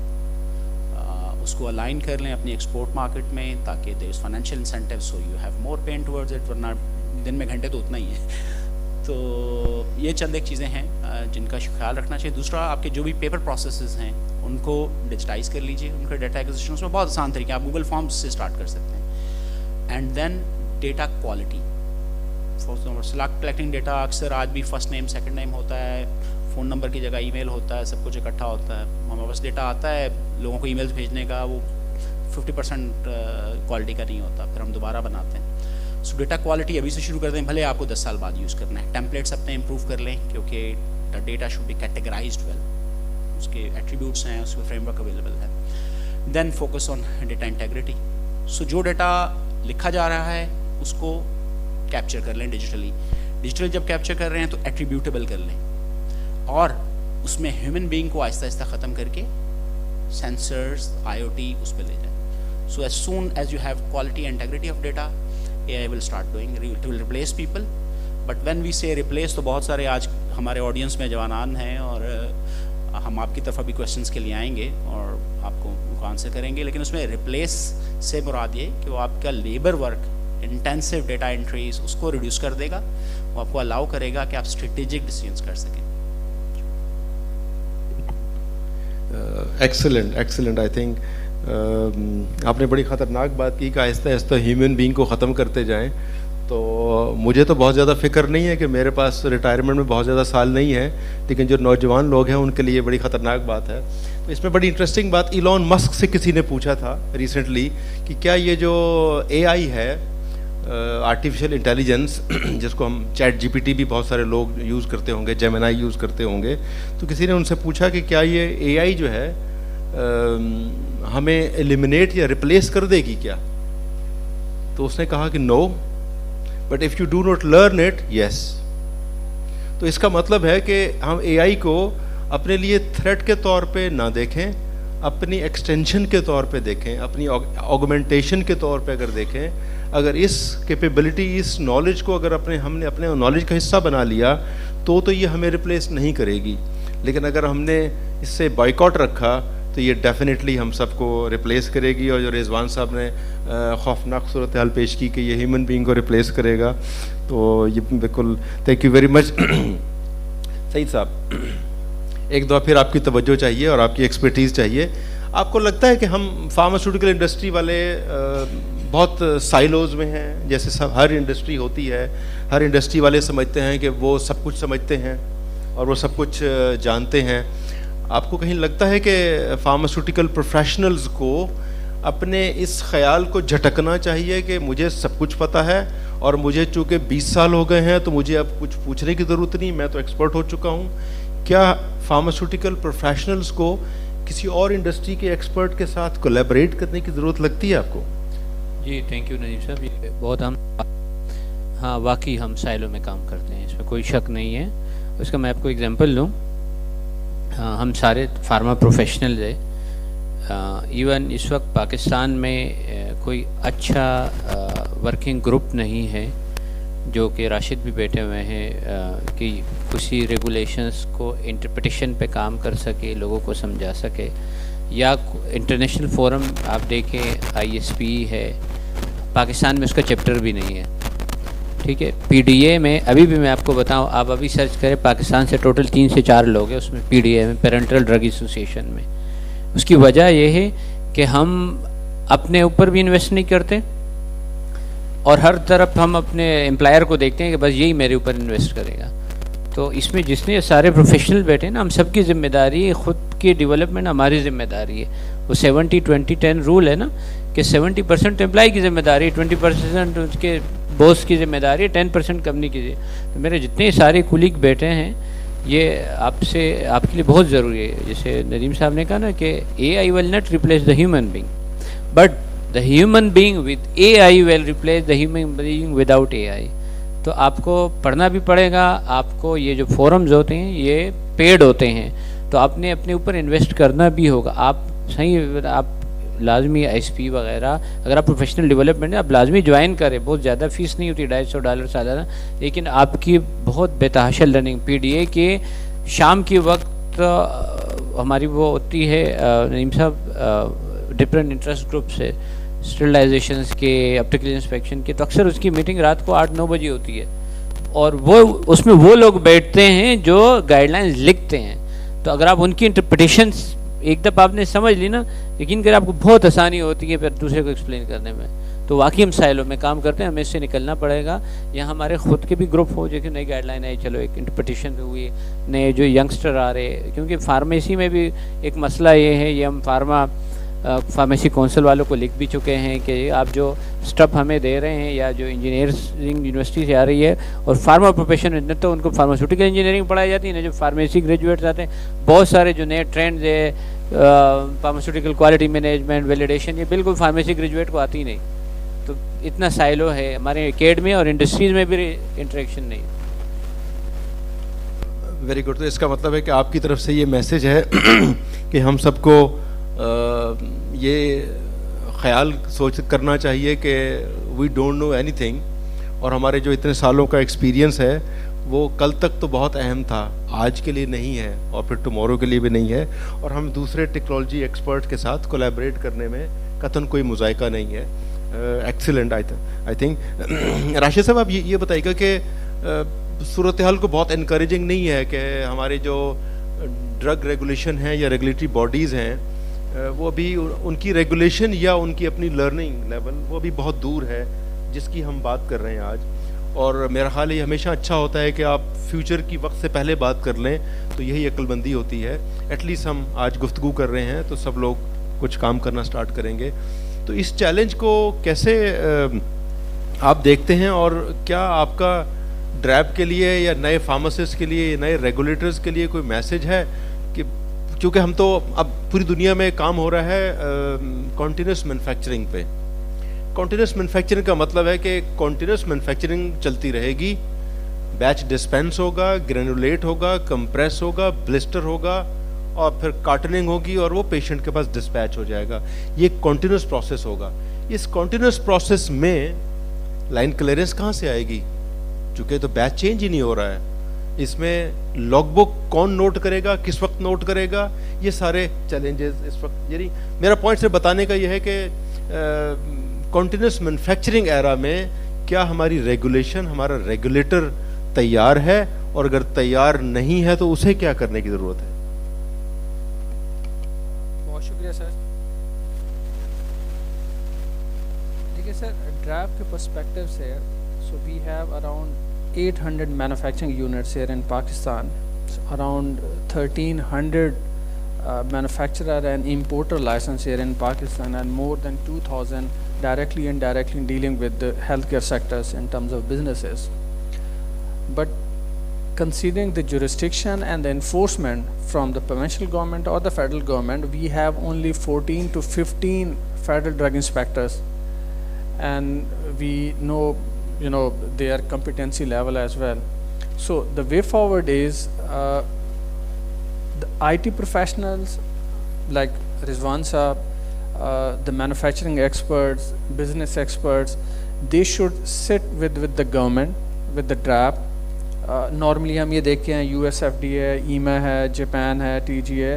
उसको अलाइन कर लें अपनी एक्सपोर्ट मार्केट में ताकि there is financial incentive so you have more pen towards it, वरना दिन में घंटे तो उतना ही है. तो ये चंद एक चीज़ें हैं जिनका ख्याल रखना चाहिए. दूसरा, आपके जो भी पेपर प्रोसेसेस हैं उनको डिजिटाइज कर लीजिए, उनका डेटा एक्विजिशन उसमें बहुत आसान तरीके, आप गूगल फॉर्म्स से स्टार्ट कर सकते हैं. And then data quality, collecting data अक्सर आज भी फर्स्ट नेम सेकंड नेम होता है, फ़ोन नंबर की जगह ईमेल होता है, सब कुछ इकट्ठा होता है. हमारे पास डेटा आता है लोगों को ईमेल्स भेजने का, वो 50% क्वालिटी का नहीं होता, फिर हम दोबारा बनाते हैं. सो डेटा क्वालिटी अभी से शुरू कर दें, भले आपको 10 साल बाद यूज़ करना है. टेम्पलेट्स अपने इम्प्रूव कर लें क्योंकि the data should be categorised well, उसके एट्रीब्यूट्स हैं, उसके फ्रेमवर्क अवेलेबल है. Then focus on data integrity. So जो डेटा लिखा जा रहा है उसको कैप्चर कर लें डिजिटली जब कैप्चर कर रहे हैं तो एट्रीब्यूटेबल कर लें और उसमें ह्यूमन बीइंग को आहिस्ता आहिस्ता ख़त्म करके सेंसर्स, IoT उस पर ले जाएं. So as soon as you have quality and integrity of data, AI will start doing, it will replace people. But when we say replace, तो बहुत सारे आज हमारे ऑडियंस में जवानान हैं और हम आपकी तरफ अभी क्वेश्चंस के लिए आएंगे और आपको उनको आंसर करेंगे, लेकिन उसमें रिप्लेस से मुराद ये कि वो आपका labour work, intensive data entries, उसको रिड्यूस कर देगा, वो आपको अलाउ करेगा कि आप स्ट्रेटेजिक डिसीजंस कर सकें. एक्सीलेंट. आई थिंक आपने बड़ी ख़तरनाक बात की कि आहिस्ता आहिस्ता ह्यूमन बीइंग को ख़त्म करते जाएं. तो मुझे तो बहुत ज़्यादा फिक्र नहीं है कि मेरे पास रिटायरमेंट में बहुत ज़्यादा साल नहीं है, लेकिन जो नौजवान लोग हैं उनके लिए बड़ी ख़तरनाक बात है. तो इसमें बड़ी इंटरेस्टिंग बात, इलॉन मस्क से किसी ने पूछा था रिसेंटली कि क्या ये जो AI है, आर्टिफिशियल इंटेलिजेंस, जिसको हम ChatGPT भी बहुत सारे लोग यूज़ करते होंगे, जेमिनी यूज़ करते होंगे, तो किसी ने उनसे पूछा कि क्या ये AI जो है हमें एलिमिनेट या रिप्लेस कर देगी क्या? तो उसने कहा कि no, but if you do not learn it, yes. तो इसका मतलब है कि हम AI को अपने लिए थ्रेट के तौर पे ना देखें, अपनी एक्सटेंशन के तौर पे देखें, अपनी ऑगमेंटेशन के तौर पे अगर देखें. अगर इस कैपेबिलिटी, इस नॉलेज को अगर हमने अपने नॉलेज का हिस्सा बना लिया तो ये हमें रिप्लेस नहीं करेगी. लेकिन अगर हमने इससे बॉयकॉट रखा तो ये डेफिनेटली हम सबको रिप्लेस करेगी. और जो रिजवान साहब ने खौफनाक सूरत हाल पेश की कि ये ह्यूमन बीइंग को रिप्लेस करेगा, तो ये बिल्कुल, thank you very much. Saeed साहब, एक दफ़ा फिर आपकी तवज्जो चाहिए और आपकी एक्सपर्टीज़ चाहिए. आपको लगता है कि हम फार्मास्यूटिकल इंडस्ट्री वाले बहुत साइलोज में हैं, जैसे सब हर इंडस्ट्री होती है, हर इंडस्ट्री वाले समझते हैं कि वो सब कुछ समझते हैं और वो सब कुछ जानते हैं. आपको कहीं लगता है कि फार्मास्यूटिकल प्रोफेशनल्स को अपने इस ख्याल को झटकना चाहिए कि मुझे सब कुछ पता है और मुझे चूँकि 20 साल हो गए हैं तो मुझे अब कुछ पूछने की ज़रूरत नहीं, मैं तो एक्सपर्ट हो चुका हूँ? क्या फार्मास्यूटिकल प्रोफेशनल्स को किसी और इंडस्ट्री के एक्सपर्ट के साथ कोलैबोरेट करने की ज़रूरत लगती है आपको? जी थैंक यू नदीम साहब, ये बहुत हाँ वाकई हम साइलो में काम करते हैं, इसमें कोई शक नहीं है। उसका मैं आपको एग्जांपल लूँ, हम सारे फार्मा प्रोफेशनल है, इवन इस वक्त पाकिस्तान में कोई अच्छा वर्किंग ग्रुप नहीं है, जो कि राशिद भी बैठे हुए हैं, कि किसी रेगुलेशंस को इंटरप्रिटेशन पे काम कर सके, लोगों को समझा सके। या इंटरनेशनल फोरम आप देखें, ISP है, पाकिस्तान में उसका चैप्टर भी नहीं है, ठीक है। PDA में अभी भी मैं आपको बताऊं, आप अभी सर्च करें, पाकिस्तान से टोटल 3 से 4 लोग हैं उसमें, PDA में, पेरेंटल ड्रग एसोसिएशन में। उसकी वजह यह है कि हम अपने ऊपर भी इन्वेस्ट नहीं करते और हर तरफ हम अपने एम्प्लॉयर को देखते हैं कि बस यही मेरे ऊपर इन्वेस्ट करेगा। तो इसमें जितने सारे प्रोफेशनल बैठे हैं ना, हम सबकी जिम्मेदारी है, ख़ुद की डेवलपमेंट हमारी जिम्मेदारी है। वो 70-20-10 रूल है ना, कि 70% एम्प्लॉय की जिम्मेदारी है, 20% उसके बॉस की जिम्मेदारी है, 10% कंपनी की। तो मेरे जितने सारे कुलीग बैठे हैं, ये आपके लिए बहुत ज़रूरी है। जैसे नदीम साहब ने कहा ना कि AI will not replace the human being, but the human being with AI will replace the human being without AI। तो आपको पढ़ना भी पड़ेगा, आपको ये जो फोरम्स होते हैं ये पेड होते हैं, तो आपने अपने ऊपर इन्वेस्ट करना भी होगा। आप लाजमी ISP वगैरह, अगर आप प्रोफेशनल डेवलपमेंट है, आप लाजमी ज्वाइन करें, बहुत ज़्यादा फीस नहीं होती, $250 सालाना, लेकिन आपकी बहुत बेतहाशा लर्निंग। PDA के शाम के वक्त हमारी वो होती है नईम साहब, डिफरेंट इंटरेस्ट ग्रुप से, स्टरलाइजेशंस के, ऑप्टिकल इंस्पेक्शन के, तो अक्सर उसकी मीटिंग रात को 8-9 बजे होती है, और वो उसमें वो लोग बैठते हैं जो गाइडलाइंस लिखते हैं। तो अगर आप उनकी इंटरप्रिटेशन एक दफ़ा आपने समझ ली ना, यकीन करें आपको बहुत आसानी होती है फिर दूसरे को एक्सप्लेन करने में। तो वाकई हम साइलो में काम करते हैं, हमें इससे निकलना पड़ेगा। यहाँ हमारे खुद के भी ग्रुप हो, जो कि नई गाइडलाइन आई, चलो एक इंटरप्रिटेशन पे हुई, नए जो यंगस्टर आ रहे, क्योंकि फार्मेसी में भी एक मसला ये है, ये हम फार्मेसी काउंसिल वालों को लिख भी चुके हैं कि आप जो स्टफ हमें दे रहे हैं, या जो इंजीनियरिंग यूनिवर्सिटी से आ रही है, और फार्मा प्रोफेशन में तो उनको फार्मास्यूटिकल इंजीनियरिंग पढ़ाई जाती है ना, जो फार्मेसी ग्रेजुएट्स आते हैं, बहुत सारे जो नए ट्रेंड्स है, फार्मास्यूटिकल क्वालिटी मैनेजमेंट, वैलिडेशन, ये बिल्कुल फार्मेसी ग्रेजुएट को आती नहीं। तो इतना साइलो है, हमारे एकेडमी और इंडस्ट्रीज़ में भी इंटरेक्शन नहीं। Very good. तो इसका मतलब है कि आपकी तरफ से ये मैसेज है कि हम सबको ये ख्याल करना चाहिए कि वी डोंट नो एनीथिंग, और हमारे जो इतने सालों का एक्सपीरियंस है वो कल तक तो बहुत अहम था, आज के लिए नहीं है, और फिर टुमारो के लिए भी नहीं है, और हम दूसरे टेक्नोलॉजी एक्सपर्ट के साथ कोलैबोरेट करने में कतन कोई मुज़ायका नहीं है। एक्सीलेंट। आई थिंक राशिद साहब, आप ये बताइएगा कि सूरत हाल को बहुत इनकरेजिंग नहीं है कि हमारे जो ड्रग रेगुलेशन हैं या रेगुलेटरी बॉडीज़ हैं, वो अभी उनकी रेगुलेशन या उनकी अपनी लर्निंग लेवल वो अभी बहुत दूर है जिसकी हम बात कर रहे हैं आज। और मेरा ख्याल ये हमेशा अच्छा होता है कि आप फ्यूचर की वक्त से पहले बात कर लें, तो यही अक्लमंदी होती है। एटलीस्ट हम आज गुफ्तगू कर रहे हैं तो सब लोग कुछ काम करना स्टार्ट करेंगे। तो इस चैलेंज को कैसे आप देखते हैं, और क्या आपका ड्रैब के लिए या नए फार्मासिस्ट के लिए, नए रेगुलेटर्स के लिए कोई मैसेज है? कि क्योंकि हम तो अब पूरी दुनिया में काम हो रहा है कॉन्टीन्यूस मैन्युफैक्चरिंग पे। कॉन्टीन्यूस मैन्युफैक्चरिंग का मतलब है कि कॉन्टीन्यूस मैन्युफैक्चरिंग चलती रहेगी, बैच डिस्पेंस होगा, ग्रेनुलेट होगा, कंप्रेस होगा, ब्लिस्टर होगा, और फिर कार्टनिंग होगी, और वो पेशेंट के पास डिस्पैच हो जाएगा। ये कॉन्टीन्यूस प्रोसेस होगा। इस कॉन्टीन्यूस प्रोसेस में लाइन क्लियरेंस कहाँ से आएगी, चूँकि तो बैच चेंज ही नहीं हो रहा है। इसमें लॉगबुक कौन नोट करेगा, किस वक्त नोट करेगा, ये सारे चैलेंजेस इस वक्त। यानी मेरा पॉइंट से बताने का ये है कि कॉन्टीन्यूस मैन्युफैक्चरिंग एरा में क्या हमारी रेगुलेशन, हमारा रेगुलेटर तैयार है, और अगर तैयार नहीं है तो उसे क्या करने की ज़रूरत है? बहुत शुक्रिया सर। देखिए सर, ड्रैब के पर्सपेक्टिव से, so we have around 800 manufacturing units here in Pakistan, around 1300 manufacturer and importer license here in Pakistan, and more than 2000 directly and indirectly dealing with the healthcare sectors in terms of businesses. But considering the jurisdiction and the enforcement from the provincial government or the federal government, we have only 14 to 15 federal drug inspectors, and we know, you know, their competency level as well. So the way forward is the IT professionals like Rizwan Saab, the manufacturing experts, business experts, they should sit with the government, with the DRAP. Normally हम ये देखते हैं US FDA है, EMA है, जापान है, TG है,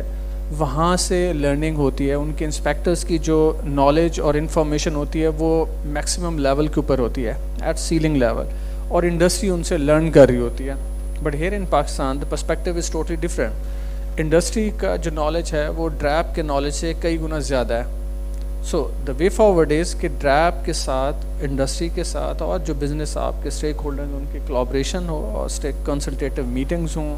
वहाँ से लर्निंग होती है, उनके इंस्पेक्टर्स की जो नॉलेज और इन्फॉर्मेशन होती है वो मैक्सिमम लेवल के ऊपर होती है, एट सीलिंग लेवल, और इंडस्ट्री उनसे लर्न कर रही होती है. But here in Pakistan the perspective is totally different. Industry का जो नॉलेज है वो ड्रैप के नॉलेज से कई गुना ज़्यादा है. So the way forward is कि ड्रैप के साथ, इंडस्ट्री के साथ और जो बिज़नेस आपके स्टेक होल्डर उनकी कोलैबोरेशन हो और स्टेक कंसल्टेटिव मीटिंग्स हों,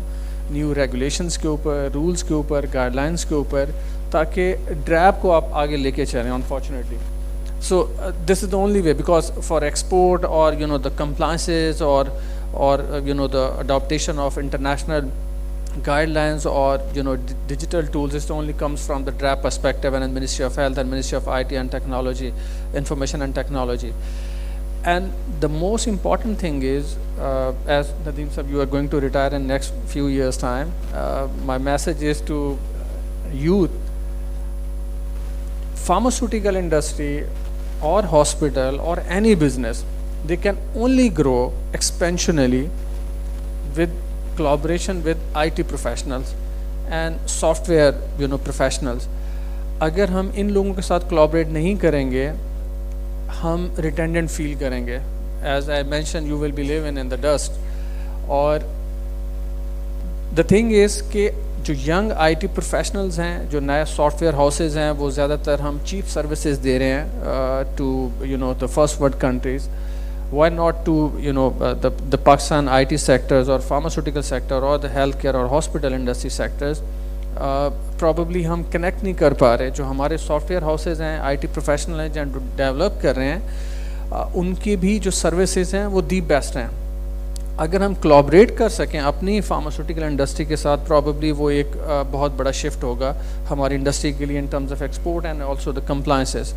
न्यू रेगुलेशंस के ऊपर, रूल्स के ऊपर, गाइडलाइंस के ऊपर, ताकि ड्रैप को आप आगे लेके चलें. Unfortunately so this is the only way, because for export or you know the compliances or you know the adaptation of international guidelines or you know digital tools, it only comes from the DRAP perspective and the Ministry of Health and Ministry of IT and Technology, Information and Technology. And the most important thing is, as Nadeem Sahab, you are going to retire in next few years time, my message is to youth, pharmaceutical industry or hospital or any business, they can only grow exponentially with collaboration with IT professionals and software you know professionals. अगर हम इन लोगों के साथ collaborate नहीं करेंगे, हम redundant feel करेंगे. As I mentioned, you will be living in the dust. और the thing is कि जो young IT professionals हैं, जो नए software houses हैं, वो ज़्यादातर हम cheap services दे रहे हैं to you know the first world countries. Why not to you know the Pakistan IT sectors or pharmaceutical sector or the healthcare or hospital industry sectors? Probably हम connect नहीं कर पा रहे. जो हमारे software houses हैं, IT professional हैं, जो develop कर रहे हैं, उनकी भी जो services हैं वो the best हैं. अगर हम collaborate कर सकें अपनी pharmaceutical industry के साथ, probably वो एक बहुत बड़ा shift होगा हमारी industry के लिए in terms of export and also the compliances.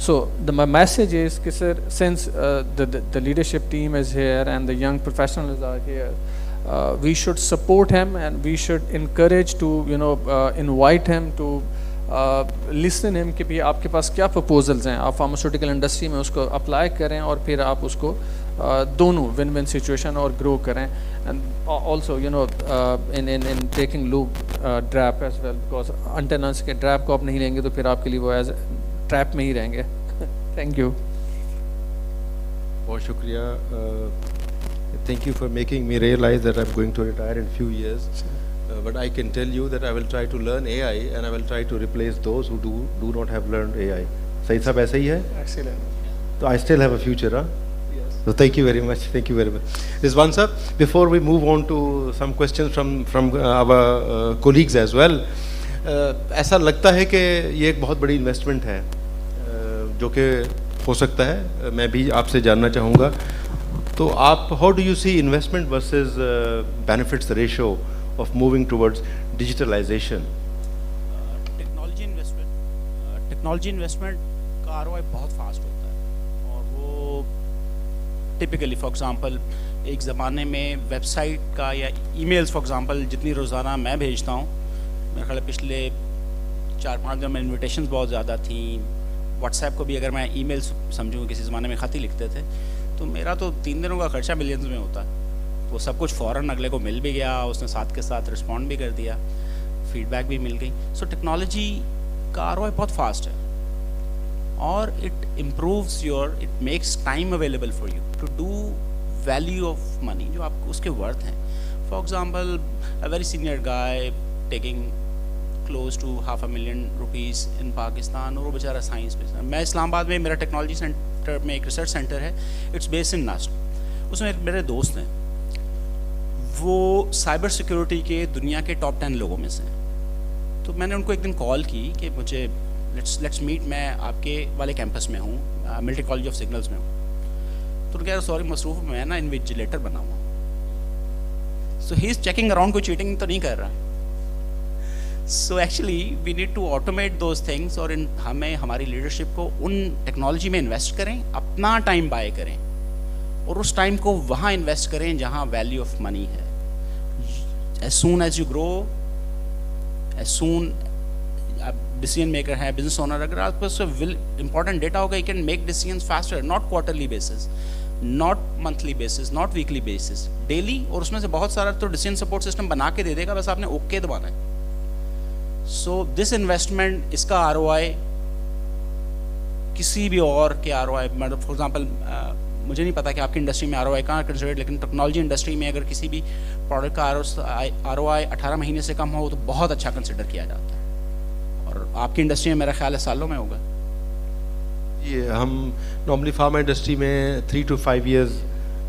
So my message is कि sir, since the leadership team is here and the young professionals are here, we should support him and we should encourage to you know invite him to listen him कि भी आपके पास क्या proposals हैं, आप pharmaceutical industry में उसको apply करें और फिर आप उसको दोनों win-win situation और grow करें. And also you know in taking loop DRAP as well, because until unless के DRAP को आप नहीं लेंगे तो फिर आपके लिए वो as ट्रैप में ही रहेंगे. Thank you. बहुत शुक्रिया. Thank you for making me realize that I'm going to retire in few years. But I can tell you that I will try to learn AI and I will try to replace those who do not have learned AI. सही साहब ऐसा ही है? Excellent. So I still have a future, huh? Yes. So thank you very much. Thank you very much. Rizwan sir, before we move on to some questions from our colleagues as well, ऐसा लगता है कि ये एक बहुत बड़ी इन्वेस्टमेंट है जो कि हो सकता है. मैं भी आपसे जानना चाहूँगा, तो आप how do you see investment versus benefits ratio of moving towards digitalisation? Technology investment का ROI बहुत फास्ट होता है और वो टिपिकली फॉर एग्जांपल एक ज़माने में वेबसाइट का या ईमेल्स फॉर एग्जांपल जितनी रोज़ाना मैं भेजता हूँ, मेरे ख्याल पिछले 4-5 दिन में इन्विटेशंस बहुत ज़्यादा थी. व्हाट्सएप को भी अगर मैं ईमेल समझूँ, किसी ज़माने में ख़त ही लिखते थे, तो मेरा तो 3 दिनों का खर्चा मिलियंस में होता. वो सब कुछ फ़ौरन अगले को मिल भी गया, उसने साथ के साथ रिस्पॉन्ड भी कर दिया, फीडबैक भी मिल गई. सो टेक्नोलॉजी का ROI बहुत फास्ट है और it improves your, it makes time available for you to do value of money जो आपको उसके वर्थ हैं. For example a very senior guy taking close to ₹500,000 in Pakistan, और वो बेचारा साइंस में. मैं इस्लामाबाद में, मेरा टेक्नोलॉजी सेंटर में एक रिसर्च सेंटर है, इट्स बेस्ड इन नस्ट. उसमें मेरे दोस्त हैं, वो साइबर सिक्योरिटी के दुनिया के टॉप 10 लोगों में से हैं. तो मैंने उनको एक दिन कॉल की कि मुझे लेट्स मीट, मैं आपके वाले कैंपस में हूँ, मिलिट्री कॉलेज ऑफ सिग्नल्स में हूँ. तो उन्होंने कहा सॉरी मसरूफ़, मैं ना इन्विजिलेटर बना हुआ. So he is checking around, कोई cheating तो नहीं कर रहा. So actually we need to automate those things और हमें हमारी leadership को उन technology में invest करें, अपना time buy करें और उस time को वहाँ invest करें जहाँ value of money है. As soon as you grow, as soon decision maker है, बिजनेस ओनर, अगर आप पास इंपॉर्टेंट डेटा होगा, you can make decisions faster, not quarterly basis, not monthly basis, not weekly basis, daily. और उसमें से बहुत सारा तो डिसीजन सपोर्ट सिस्टम बना के दे देगा, बस आपने ओके दबाना है. सो दिस इन्वेस्टमेंट, इसका ROI किसी भी और के ROI, मतलब फॉर एग्जाम्पल मुझे नहीं पता कि आपकी इंडस्ट्री में ROI कहाँ कंसिडर, लेकिन टेक्नोलॉजी इंडस्ट्री में अगर किसी भी प्रोडक्ट का ROI 18 महीने से कम हो तो बहुत अच्छा कंसिडर किया जाता है. और आपकी इंडस्ट्री में मेरा ख्याल है सालों में होगा. ये हम नॉर्मली फार्मा इंडस्ट्री में 3 to 5 years,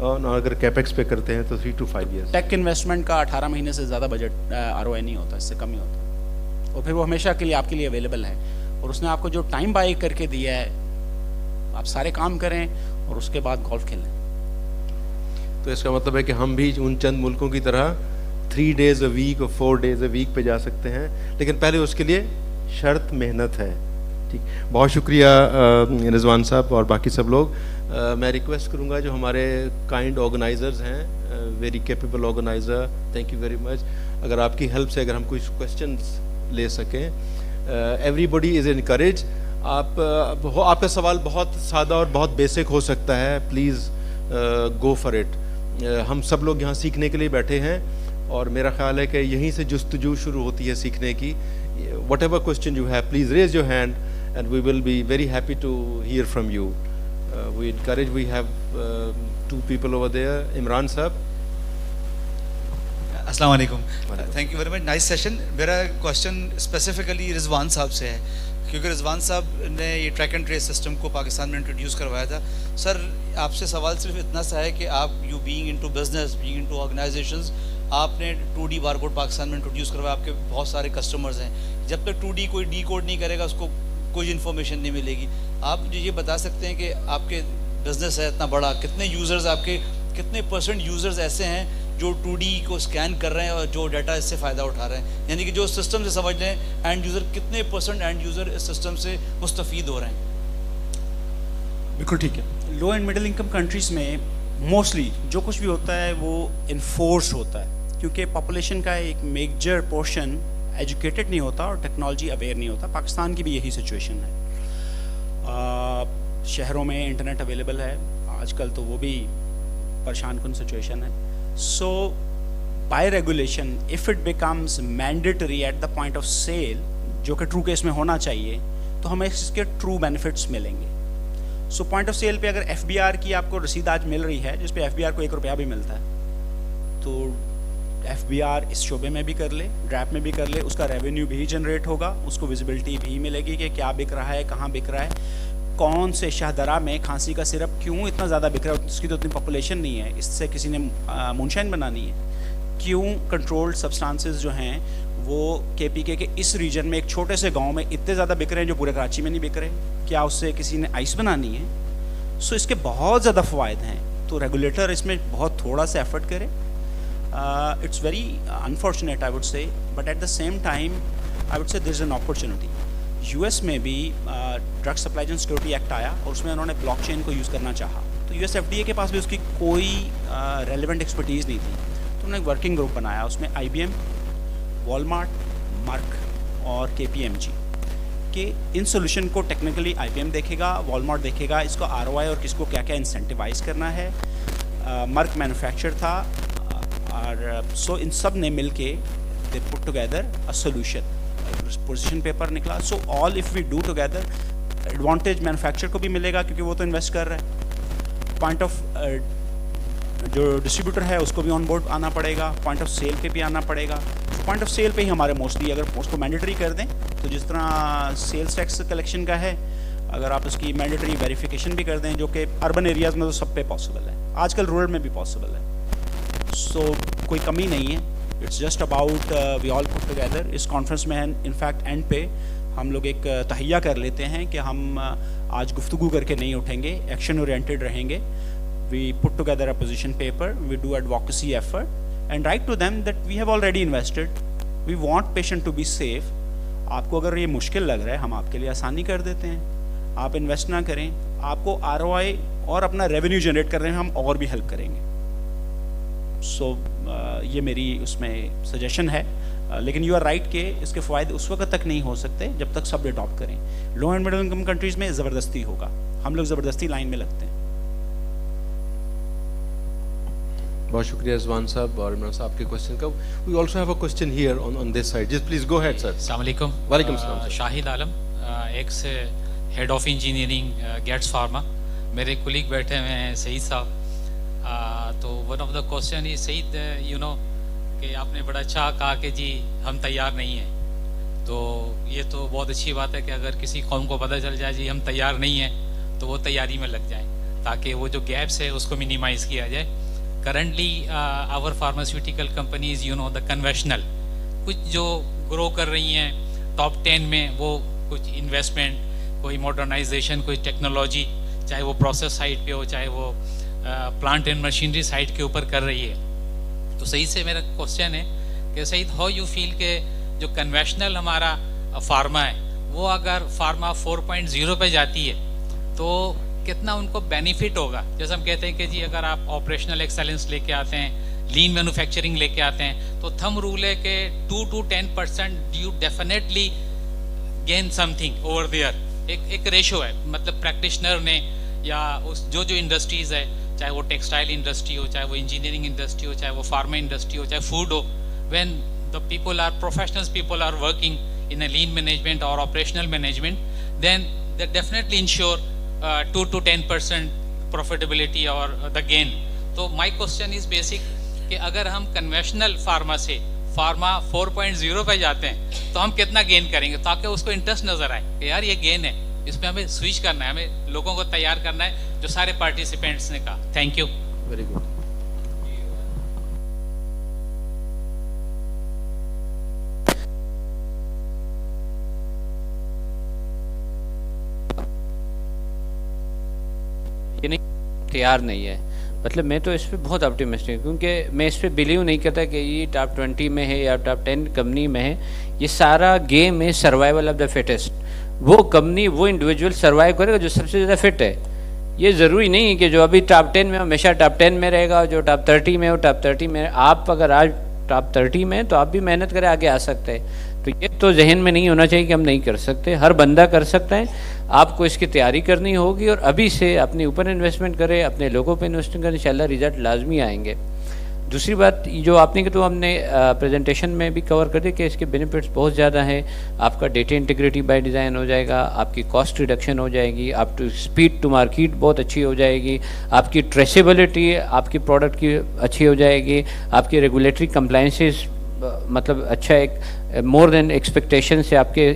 और अगर कैपेक्स पे करते हैं तो 3 to 5 years. टेक इन्वेस्टमेंट का 18 महीने से ज़्यादा बजट ROI नहीं होता, इससे कम ही होता. और फिर वो हमेशा के लिए आपके लिए अवेलेबल है. और उसने आपको जो टाइम बाय करके दिया है, आप सारे काम करें और उसके बाद गोल्फ खेलें. तो इसका मतलब है कि हम भी उन चंद मुल्कों की तरह 3 days a week और 4 days a week पे जा सकते हैं, लेकिन पहले उसके लिए शर्त मेहनत है. ठीक, बहुत शुक्रिया रिजवान साहब और बाकी सब लोग. मैं रिक्वेस्ट करूंगा जो हमारे काइंड ऑर्गेनाइजर्स हैं, very capable organiser, thank you very much. अगर आपकी हेल्प से अगर हम कुछ क्वेश्चंस ले सकें. Everybody is encourage. आपका सवाल बहुत सादा और बहुत बेसिक हो सकता है, प्लीज़ गो फॉर इट. हम सब लोग यहाँ सीखने के लिए बैठे हैं और मेरा ख्याल है कि यहीं से जुस्तजू शुरू होती है सीखने की. Whatever question you have, please raise your hand and we will be very happy to hear from you. We encourage, we have 2 people over there. Imran Sahab. अस्सलाम वालेकुम. Thank you very much, nice session. मेरा क्वेश्चन स्पेसिफिकली रिजवान साहब से है, क्योंकि रिजवान साहब ने ये ट्रैक एंड ट्रेस सिस्टम को पाकिस्तान में इंट्रोड्यूस करवाया था. सर आपसे सवाल सिर्फ इतना सा है कि आप you being into business, being into organisations, आपने 2D बारकोड पाकिस्तान में इंट्रोड्यूस करवाया, आपके बहुत सारे कस्टमर्स हैं. जब तक 2D कोई डी कोड नहीं करेगा उसको कोई इन्फॉर्मेशन नहीं मिलेगी. आप मुझे ये बता सकते हैं कि आपके बिजनेस है इतना बड़ा, कितने यूज़र्स आपके, कितने % यूज़र्स ऐसे हैं जो 2D को स्कैन कर रहे हैं और जो डाटा इससे फ़ायदा उठा रहे हैं, यानी कि जो सिस्टम से समझ लें एंड यूज़र, कितने % एंड यूज़र इस सिस्टम से मुस्तफ़ीद हो रहे हैं? बिल्कुल ठीक है. लो एंड मिडिल इनकम कंट्रीज़ में मोस्टली जो कुछ भी होता है वो इन्फोर्स होता है, क्योंकि पॉपुलेशन का एक मेजर पोर्शन एजुकेटेड नहीं होता और टेक्नोलॉजी अवेयर नहीं होता. पाकिस्तान की भी यही सिचुएशन है. शहरों में इंटरनेट अवेलेबल है आजकल, तो वो भी परेशान कुन सिचुएशन है. So by regulation if it becomes mandatory at the point of sale, जो कि ट्रू केस में होना चाहिए, तो हमें इसके ट्रू बेनिफिट्स मिलेंगे. सो पॉइंट ऑफ सेल पे अगर FBR की आपको रसीद आज मिल रही है, जिस पे FBR को ₹1 भी मिलता है, तो FBR इस शोबे में भी कर ले, ड्रैप में भी कर ले, उसका रेवेन्यू भी जनरेट होगा, उसको विजिबिलिटी भी मिलेगी कि क्या बिक रहा है, कहाँ बिक रहा है, कौन से शाहदरा में खांसी का सिरप क्यों इतना ज़्यादा बिक रहा है, उसकी तो इतनी पॉपुलेशन नहीं है, इससे किसी ने मूनशाइन बनानी है, क्यों कंट्रोल्ड सब्सटेंसेस जो हैं वो KPK के इस रीजन में एक छोटे से गांव में इतने ज़्यादा बिक रहे हैं जो पूरे कराची में नहीं बिक रहे, क्या उससे किसी ने आइस बनानी है. सो इसके बहुत ज़्यादा फ़वाइद हैं. तो रेगुलेटर इसमें बहुत थोड़ा सा एफर्ट करे. It's very unfortunate, I would say, but at the same time, I would say there's an opportunity. US में भी drug supply and security act आया और उसमें उन्होंने ब्लॉकचेन को यूज़ करना चाहा, तो US FDA के पास भी उसकी कोई रेलिवेंट एक्सपर्टीज़ नहीं थी, तो उन्होंने एक वर्किंग ग्रुप बनाया. उसमें IBM, वॉलमार्ट, मर्क और KPMG के इन सोल्यूशन को टेक्निकली IBM देखेगा, वॉलमार्ट देखेगा इसको ROI और किसको क्या क्या इंसेंटिवाइज करना है. मर्क मैन्युफैक्चर था और सो इन सब ने मिल के they put together a solution, position paper निकला. So all if we do together, advantage manufacture को भी मिलेगा क्योंकि वो तो इन्वेस्ट कर रहा है. पॉइंट ऑफ जो डिस्ट्रीब्यूटर है उसको भी ऑन बोर्ड आना पड़ेगा, पॉइंट ऑफ सेल पे भी आना पड़ेगा. पॉइंट ऑफ सेल पे ही हमारे मोस्टली अगर उसको मैंडेटरी कर दें, तो जिस तरह सेल्स टैक्स कलेक्शन का है, अगर आप उसकी मैंडेटरी वेरिफिकेशन भी कर दें, जो कि अर्बन एरियाज़ में तो सब पे पॉसिबल है, आजकल रूरल में भी पॉसिबल है. सो कोई कमी नहीं है. It's just about we all put together. इस कॉन्फ्रेंस में इनफैक्ट एंड पे हम लोग एक तहैया कर लेते हैं कि हम आज गुफ्तगू करके नहीं उठेंगे, एक्शन ओरिएंटेड रहेंगे. We put together a position paper, we do advocacy effort, and write to them that we have already invested, we want patient to be safe. आपको अगर ये मुश्किल लग रहा है, हम आपके लिए आसानी कर देते हैं, आप इन्वेस्ट ना करें, आपको ROI और अपना रेवेन्यू जनरेट कर रहे हैं, हम और भी हेल्प करेंगे. सो ये मेरी उसमें सजेशन है. लेकिन यू आर राइट कि इसके फ़ायदे उस वक्त तक नहीं हो सकते जब तक सब अडॉप्ट करें. लो एंड मिडिल इनकम कंट्रीज़ में ज़बरदस्ती होगा, हम लोग ज़बरदस्ती लाइन में लगते हैं. बहुत शुक्रिया रिजवान साहब और इमरान साहब के क्वेश्चन का. We also have a question here on this side. Just please go ahead sir. अस्सलाम वालेकुम. वालेकुम सलाम. Shahid Alam, ex head of engineering Getz pharma. मेरे कुलीग बैठे हुए हैं सईद साहब. तो one of the question is Saeed, you know कि आपने बड़ा अच्छा कहा कि जी हम तैयार नहीं हैं. तो ये तो बहुत अच्छी बात है कि अगर किसी कौम को पता चल जाए जी हम तैयार नहीं हैं तो वो तैयारी में लग जाएं ताकि वो जो गैप्स है उसको मिनिमाइज़ किया जाए. Currently our pharmaceutical companies, you know the conventional, कुछ जो ग्रो कर रही हैं टॉप 10 में, वो कुछ इन्वेस्टमेंट, कोई मॉडर्नाइजेशन, कोई टेक्नोलॉजी, चाहे वो प्रोसेस साइड पे हो, चाहे वो प्लांट एंड मशीनरी साइड के ऊपर कर रही है. तो सही से मेरा क्वेश्चन है कि सईद, हाउ यू फील के जो कन्वेशनल हमारा फार्मा है वो अगर फार्मा 4.0 पे जाती है तो कितना उनको बेनिफिट होगा. जैसे हम कहते हैं कि जी अगर आप ऑपरेशनल एक्सेलेंस लेके आते हैं, लीन मैन्युफैक्चरिंग लेके आते हैं, तो थंब रूल है कि 2 to 10% you definitely gain something over there. एक रेशो है, मतलब प्रैक्टिशनर ने या उस जो इंडस्ट्रीज़ है, चाहे वो टेक्सटाइल इंडस्ट्री हो, चाहे वो इंजीनियरिंग इंडस्ट्री हो, चाहे वो फार्मा इंडस्ट्री हो, चाहे फूड हो, when the people are professionals, people are working in a lean management और operational management, then they definitely ensure 2 to 10% profitability और द गेन. तो माय क्वेश्चन इज बेसिक कि अगर हम कन्वेशनल फार्मा से फार्मा 4.0 पे जाते हैं तो हम कितना गेन करेंगे, ताकि उसको इंटरेस्ट नज़र आए कि यार ये गेन है, इसमें हमें स्विच करना है, हमें लोगों को तैयार करना है, जो सारे पार्टिसिपेंट्स ने कहा. Thank you. Very good. ये नहीं, तैयार नहीं है, मतलब मैं तो इस पर बहुत ऑप्टिमिस्टिक, क्योंकि मैं इस पर बिलीव नहीं करता कि ये टॉप 20 में है या टॉप 10 कंपनी में है. ये सारा गेम है सर्वाइवल ऑफ द फिटेस्ट. वो कंपनी, वो इंडिविजुअल सर्वाइव करेगा जो सबसे ज़्यादा फिट है. ये ज़रूरी नहीं है कि जो अभी टॉप 10 में हमेशा टॉप 10 में रहेगा, जो टॉप 30 में हो टॉप 30 में. आप अगर आज टॉप 30 में तो आप भी मेहनत करें, आगे आ सकते हैं. तो ये तो जहन में नहीं होना चाहिए कि हम नहीं कर सकते. हर बंदा कर सकता है. आपको इसकी तैयारी करनी होगी और अभी से अपने ऊपर इन्वेस्टमेंट करें, अपने लोगों पे इन्वेस्टमेंट करें, इंशाल्लाह रिजल्ट लाजमी आएंगे. दूसरी बात जो आपने की, तो हमने प्रेजेंटेशन में भी कवर कर दिया कि इसके बेनिफिट्स बहुत ज़्यादा हैं. आपका डेटा इंटीग्रिटी बाय डिज़ाइन हो जाएगा, आपकी कॉस्ट रिडक्शन हो जाएगी, आप टू स्पीड टू मार्केट बहुत अच्छी हो जाएगी, आपकी ट्रेसेबिलिटी आपकी प्रोडक्ट की अच्छी हो जाएगी, आपकी रेगुलेटरी कंप्लाइंसेस मतलब अच्छा एक मोर देन एक्सपेक्टेशन से आपके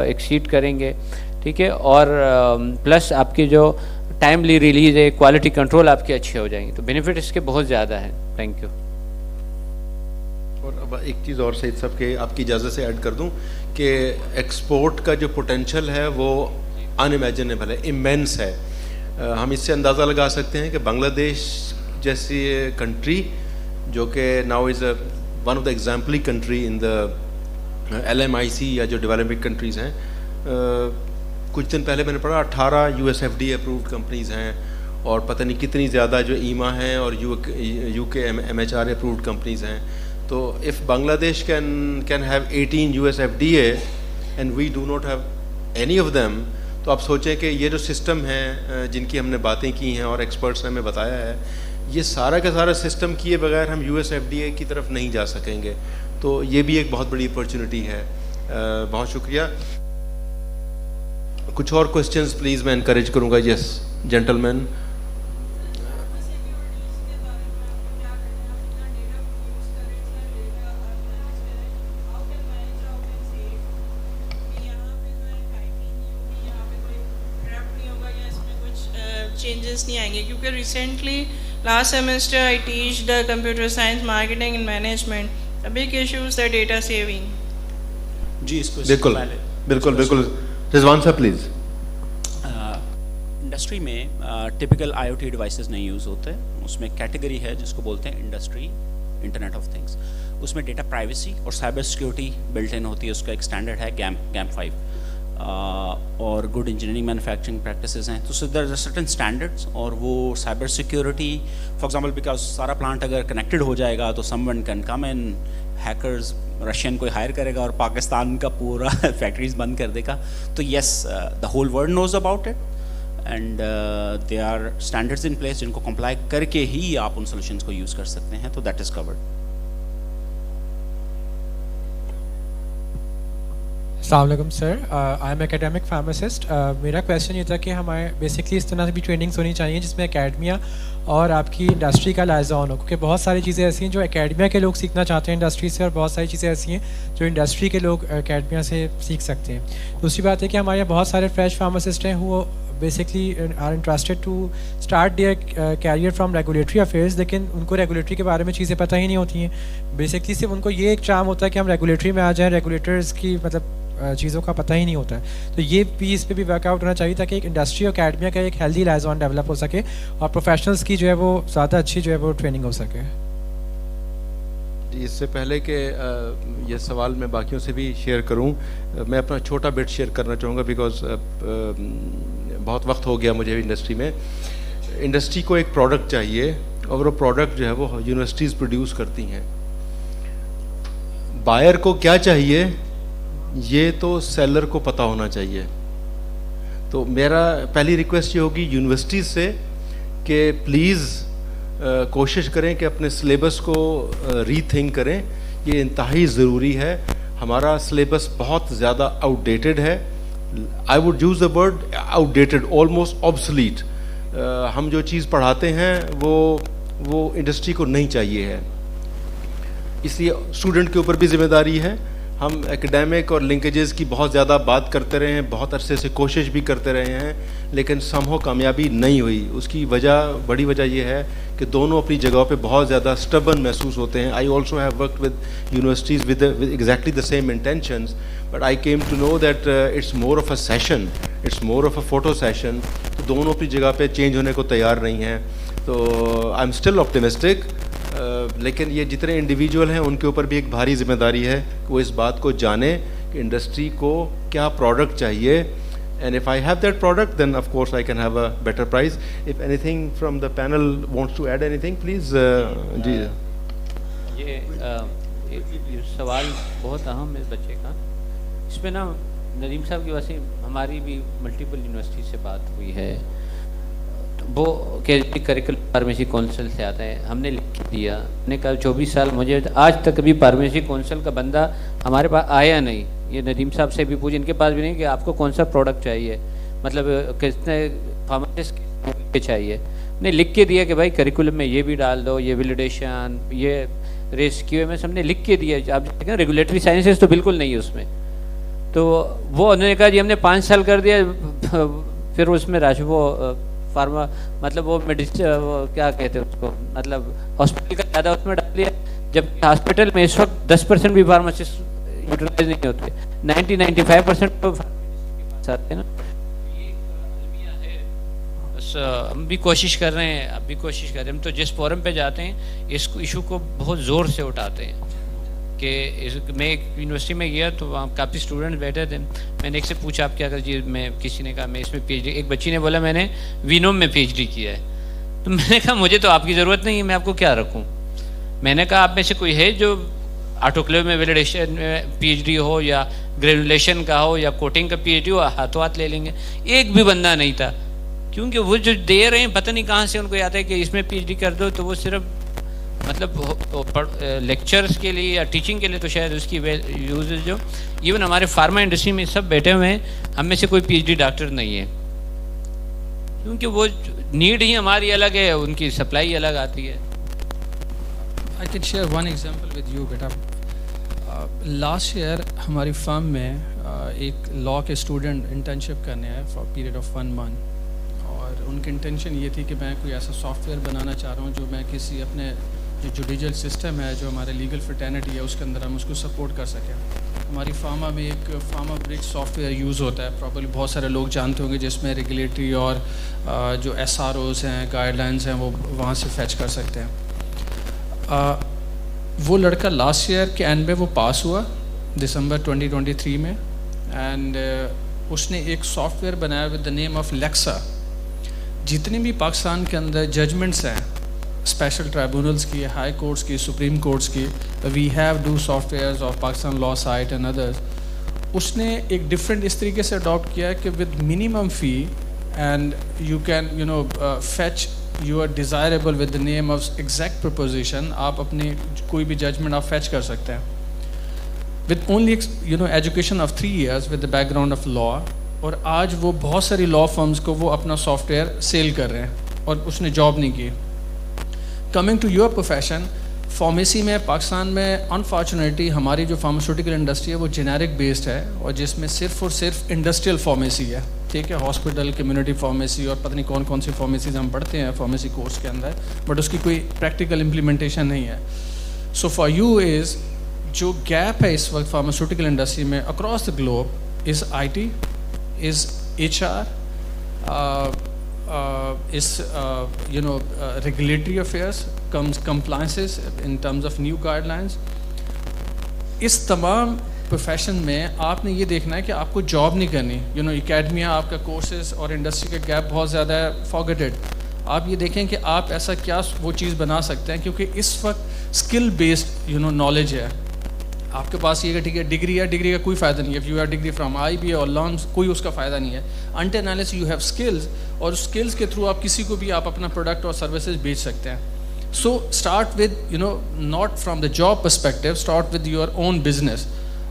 एक्सीड करेंगे. ठीक है. और प्लस आपकी जो टाइमली रिलीज है, क्वालिटी कंट्रोल आपके अच्छे हो जाएंगे. तो बेनिफिट इसके बहुत ज़्यादा हैं. Thank you. और अब एक चीज़ और सईद साहब के आपकी इजाज़त से ऐड कर दूं कि एक्सपोर्ट का जो पोटेंशियल है वो अनइमेजिनेबल है, इमेंस है. हम इससे अंदाज़ा लगा सकते हैं कि बांग्लादेश जैसी कंट्री, जो कि now is one of the एग्जाम्पली country in the LMIC या जो डेवलपिंग कंट्रीज़ हैं, कुछ दिन पहले मैंने पढ़ा 18 USFDA अप्रूव्ड कंपनीज़ हैं और पता नहीं कितनी ज़्यादा जो ईमा हैं और UK MHRA अप्रूव्ड कंपनीज़ हैं. तो if Bangladesh can have 18 USFDA and we do not have any of them, तो आप सोचें कि ये जो सिस्टम है जिनकी हमने बातें की हैं और एक्सपर्ट्स ने हमें बताया है, ये सारा का सारा सिस्टम किए बगैर हम USFDA की तरफ नहीं जा सकेंगे. तो ये भी एक बहुत बड़ी अपॉर्चुनिटी है. बहुत शुक्रिया. कुछ और क्वेश्चंस प्लीज़ मैं इनकरेज करूँगा. Yes gentleman. चेंजेस नहीं आएंगे, क्योंकि recently last semester I teach the computer science marketing and management. A big issue is the data saving. जी इसको बिल्कुल बिल्कुल बिल्कुल. रिजवान साहब प्लीज़. इंडस्ट्री में टिपिकल IoT डिवाइसेस नहीं यूज़ होते. उसमें कैटेगरी है जिसको बोलते हैं इंटरनेट ऑफ थिंग्स। उसमें डेटा प्राइवेसी और साइबर सिक्योरिटी बिल्ट इन होती है, उसका एक स्टैंडर्ड है गैम 5 और गुड इंजीनियरिंग मैन्युफैक्चरिंग प्रैक्टिसेस हैं। तो देयर आर सर्टेन स्टैंडर्ड्स, और वो cyber security for example because सारा प्लांट अगर कनेक्टेड हो जाएगा तो someone can come in, hackers Russian कोई हायर करेगा और पाकिस्तान का पूरा फैक्ट्रीज बंद कर देगा। तो yes, the whole world knows about it and they are standards in place जिनको कंप्लाई करके ही आप उन सॉल्यूशंस को यूज़ कर सकते हैं। तो दैट इज़ कवर्ड। अस्सलाम वालेकुम sir, I am academic pharmacist. मेरा क्वेश्चन ये था कि हमारे बेसिकली इस तरह से भी ट्रेनिंग्स होनी चाहिए जिसमें एकेडमिया और आपकी इंडस्ट्री का लाइजॉन हो, क्योंकि बहुत सारी चीज़ें ऐसी हैं जो एकेडमिया के लोग सीखना चाहते हैं इंडस्ट्री से, और बहुत सारी चीज़ें ऐसी हैं जो इंडस्ट्री के लोग एकेडमिया से सीख सकते हैं। दूसरी बात है कि हमारे यहाँ बहुत सारे फ्रेश फार्मासिस्ट हैं वो basically are interested to start their career from regulatory affairs, लेकिन उनको रेगुलेटरी के बारे में चीज़ें पता ही नहीं होती हैं। बेसिकली सिर्फ उनको ये एक चार्म होता है कि हम रेगुलेटरी में आ जाएँ, रेगुलेटर्स की मतलब चीज़ों का पता ही नहीं होता है। तो ये भी इस पर भी वर्कआउट होना चाहिए ताकि एक इंडस्ट्री और अकेडमिया का एक हेल्दी लाइजॉन डेवलप हो सके और प्रोफेशनल्स की जो है वो ज़्यादा अच्छी जो है वो ट्रेनिंग हो सके। इससे पहले कि ये सवाल मैं बाकियों से भी शेयर करूं, मैं अपना छोटा बिट शेयर करना चाहूँगा बिकॉज बहुत वक्त हो गया मुझे इंडस्ट्री में। इंडस्ट्री को एक प्रोडक्ट चाहिए और वो प्रोडक्ट जो है वो यूनिवर्सिटीज़ प्रोड्यूस करती हैं। बायर को क्या चाहिए ये तो सेलर को पता होना चाहिए। तो मेरा पहली रिक्वेस्ट ये होगी यूनिवर्सिटीज़ से कि प्लीज़ कोशिश करें कि अपने सिलेबस को रीथिंक करें, ये इंतहाई ज़रूरी है। हमारा सिलेबस बहुत ज़्यादा आउटडेटेड है, I would use the word outdated, almost obsolete. हम जो चीज़ पढ़ाते हैं वो इंडस्ट्री को नहीं चाहिए है, इसलिए स्टूडेंट के ऊपर भी जिम्मेदारी है। हम एकेडमिक और लिंकेजेस की बहुत ज़्यादा बात करते रहे हैं, बहुत अरसे से कोशिश भी करते रहे हैं, लेकिन समहो कामयाबी नहीं हुई। उसकी बड़ी वजह यह है कि दोनों अपनी जगहों पे बहुत ज़्यादा स्टबन महसूस होते हैं। I also have worked with universities with exactly the same intentions, but I came to know that it's more of a session, it's more of a photo session. तो दोनों अपनी जगह पे चेंज होने को तैयार नहीं हैं। तो आई एम स्टिल ऑप्टिमिस्टिक, लेकिन ये जितने इंडिविजुअल हैं उनके ऊपर भी एक भारी जिम्मेदारी है कि वो इस बात को जाने कि इंडस्ट्री को क्या प्रोडक्ट चाहिए, and if I have that product then of course I can have a better price. If anything from the panel wants to add anything please. जी, ये सवाल बहुत अहम है बच्चे का। इसमें ना नदीम साहब की वजह से हमारी भी मल्टीपल यूनिवर्सिटी से बात हुई है। वो करिकुलम फार्मेसी काउंसिल से आता है, हमने लिख दिया, हमने कहा 24 साल मुझे आज तक कभी फार्मेसी काउंसिल का बंदा हमारे पास आया नहीं। ये नदीम साहब से भी पूछे, इनके पास भी नहीं कि आपको कौन सा प्रोडक्ट चाहिए, मतलब कितने फार्मासिस्ट के चाहिए। ने लिख के दिया कि भाई करिकुलम में ये भी डाल दो, ये वैलिडेशन, ये रेस QMS हमने लिख के दिया। आप देखें रेगुलेटरी साइंसेस तो बिल्कुल नहीं है उसमें। तो वो उन्होंने कहा जी हमने 5 साल कर दिया, फिर उसमें वो फार्मा मतलब वो मेडिसिन वो क्या कहते हैं उसको, मतलब हॉस्पिटल का ज़्यादा उसमें डाल दिया, जबकि हॉस्पिटल में इस वक्त 10% भी फार्मासिस्ट यूटिलाइज नहीं होते, 90-95% तो आते हैं ना। ये अलमिया है, बस हम भी कोशिश कर रहे हैं, अब भी कोशिश कर रहे हैं। हम तो जिस फोरम पे जाते हैं इस इशू को बहुत ज़ोर से उठाते हैं कि मैं एक यूनिवर्सिटी में गया तो वहाँ काफ़ी स्टूडेंट बैठे थे। मैंने एक से पूछा आप क्या कर जी, मैं किसी ने कहा मैं इसमें PhD, एक बच्ची ने बोला मैंने विनोम में PhD किया है। तो मैंने कहा मुझे तो आपकी ज़रूरत नहीं है, मैं आपको क्या रखूँ। मैंने कहा आप में से कोई है जो ऑटोक्लेव में वैलिडेशन में PhD हो या ग्रेजुलेशन का हो या कोटिंग का PhD हो, हाथों हाथ ले लेंगे। एक भी बंदा नहीं था, क्योंकि वो जो दे रहे हैं पता नहीं कहाँ से उनको याद है कि इसमें PhD कर दो, तो वो सिर्फ मतलब लेक्चर्स के लिए या टीचिंग के लिए तो शायद उसकी यूज जो इवन हमारे फार्मा इंडस्ट्री में सब बैठे हुए हैं, हम में से कोई PhD डॉक्टर नहीं है, क्योंकि वो नीड ही हमारी अलग है, उनकी सप्लाई अलग आती है। I can share one example with you बेटा। लास्ट ईयर हमारी फर्म में एक लॉ के स्टूडेंट इंटर्नशिप करने आए फॉर पीरियड ऑफ 1 मंथ, और उनकी इंटेंशन ये थी कि मैं कोई ऐसा सॉफ्टवेयर बनाना चाह रहा हूँ जो मैं किसी अपने जो जुडिशियल सिस्टम है, जो हमारे लीगल फ्रेटर्निटी है, उसके अंदर हम उसको सपोर्ट कर सकें। हमारी फार्मा में एक फार्मा ब्रिज सॉफ्टवेयर यूज़ होता है, प्रॉपर्ली बहुत सारे लोग जानते होंगे, जिसमें रेगुलेटरी और जो SROs हैं, गाइडलाइंस हैं, वो वहाँ से फैच कर सकते हैं। वो लड़का लास्ट ईयर के एंड में वो पास हुआ दिसंबर 2023 में, एंड उसने एक सॉफ्टवेयर बनाया with the name of Lexa. जितने भी पाकिस्तान के अंदर जजमेंट्स हैं स्पेशल ट्राइब्यूनल्स की, हाई कोर्ट्स की, सुप्रीम कोर्ट्स की, we have do softwares of Pakistan law site and others, उसने एक डिफरेंट इस तरीके से अडॉप्ट किया कि with minimum fee and you can fetch your desirable with the name of exact proposition, आप अपनी कोई भी जजमेंट आप फेच कर सकते हैं with only education of 3 years with the background of law. और आज वो बहुत सारी लॉ फर्म्स को वो अपना सॉफ्टवेयर सेल कर रहे हैं और उसने जॉब नहीं की। Coming to your profession, pharmacy में पाकिस्तान में अनफॉर्चुनेटली हमारी जो फार्मास्यूटिकल इंडस्ट्री है वो जेनेरिक बेस्ड है, और जिसमें सिर्फ और सिर्फ इंडस्ट्रियल फार्मेसी है, ठीक है, हॉस्पिटल, कम्युनिटी फार्मेसी और पता नहीं कौन कौन सी फार्मेसीज हम पढ़ते हैं फार्मेसी कोर्स के अंदर, बट उसकी कोई प्रैक्टिकल इम्प्लीमेंटेशन नहीं है। सो फॉर यू इज़ जो गैप है इस वक्त फार्मास्यूटिकल इंडस्ट्री में across the globe is IT, is HR, is regulatory affairs, compliances in terms of new guidelines। इस तमाम प्रोफेशन में आपने ये देखना है कि आपको जॉब नहीं करनी, एकेडमिया आपका कोर्सेज और इंडस्ट्री का गैप बहुत ज़्यादा है, फॉरगेटेड। आप ये देखें कि आप ऐसा क्या वो चीज़ बना सकते हैं, क्योंकि इस वक्त स्किल बेस्ड नॉलेज है आपके पास। ये ठीक है डिग्री है, डिग्री का कोई फ़ायदा नहीं है, if you are degree from IB और लर्न, कोई उसका फ़ायदा नहीं है until unless you have skills, और स्किल्स के थ्रू आप किसी को भी आप अपना प्रोडक्ट और सर्विसेज बेच सकते हैं। So start with not from the job perspective, start with your own business,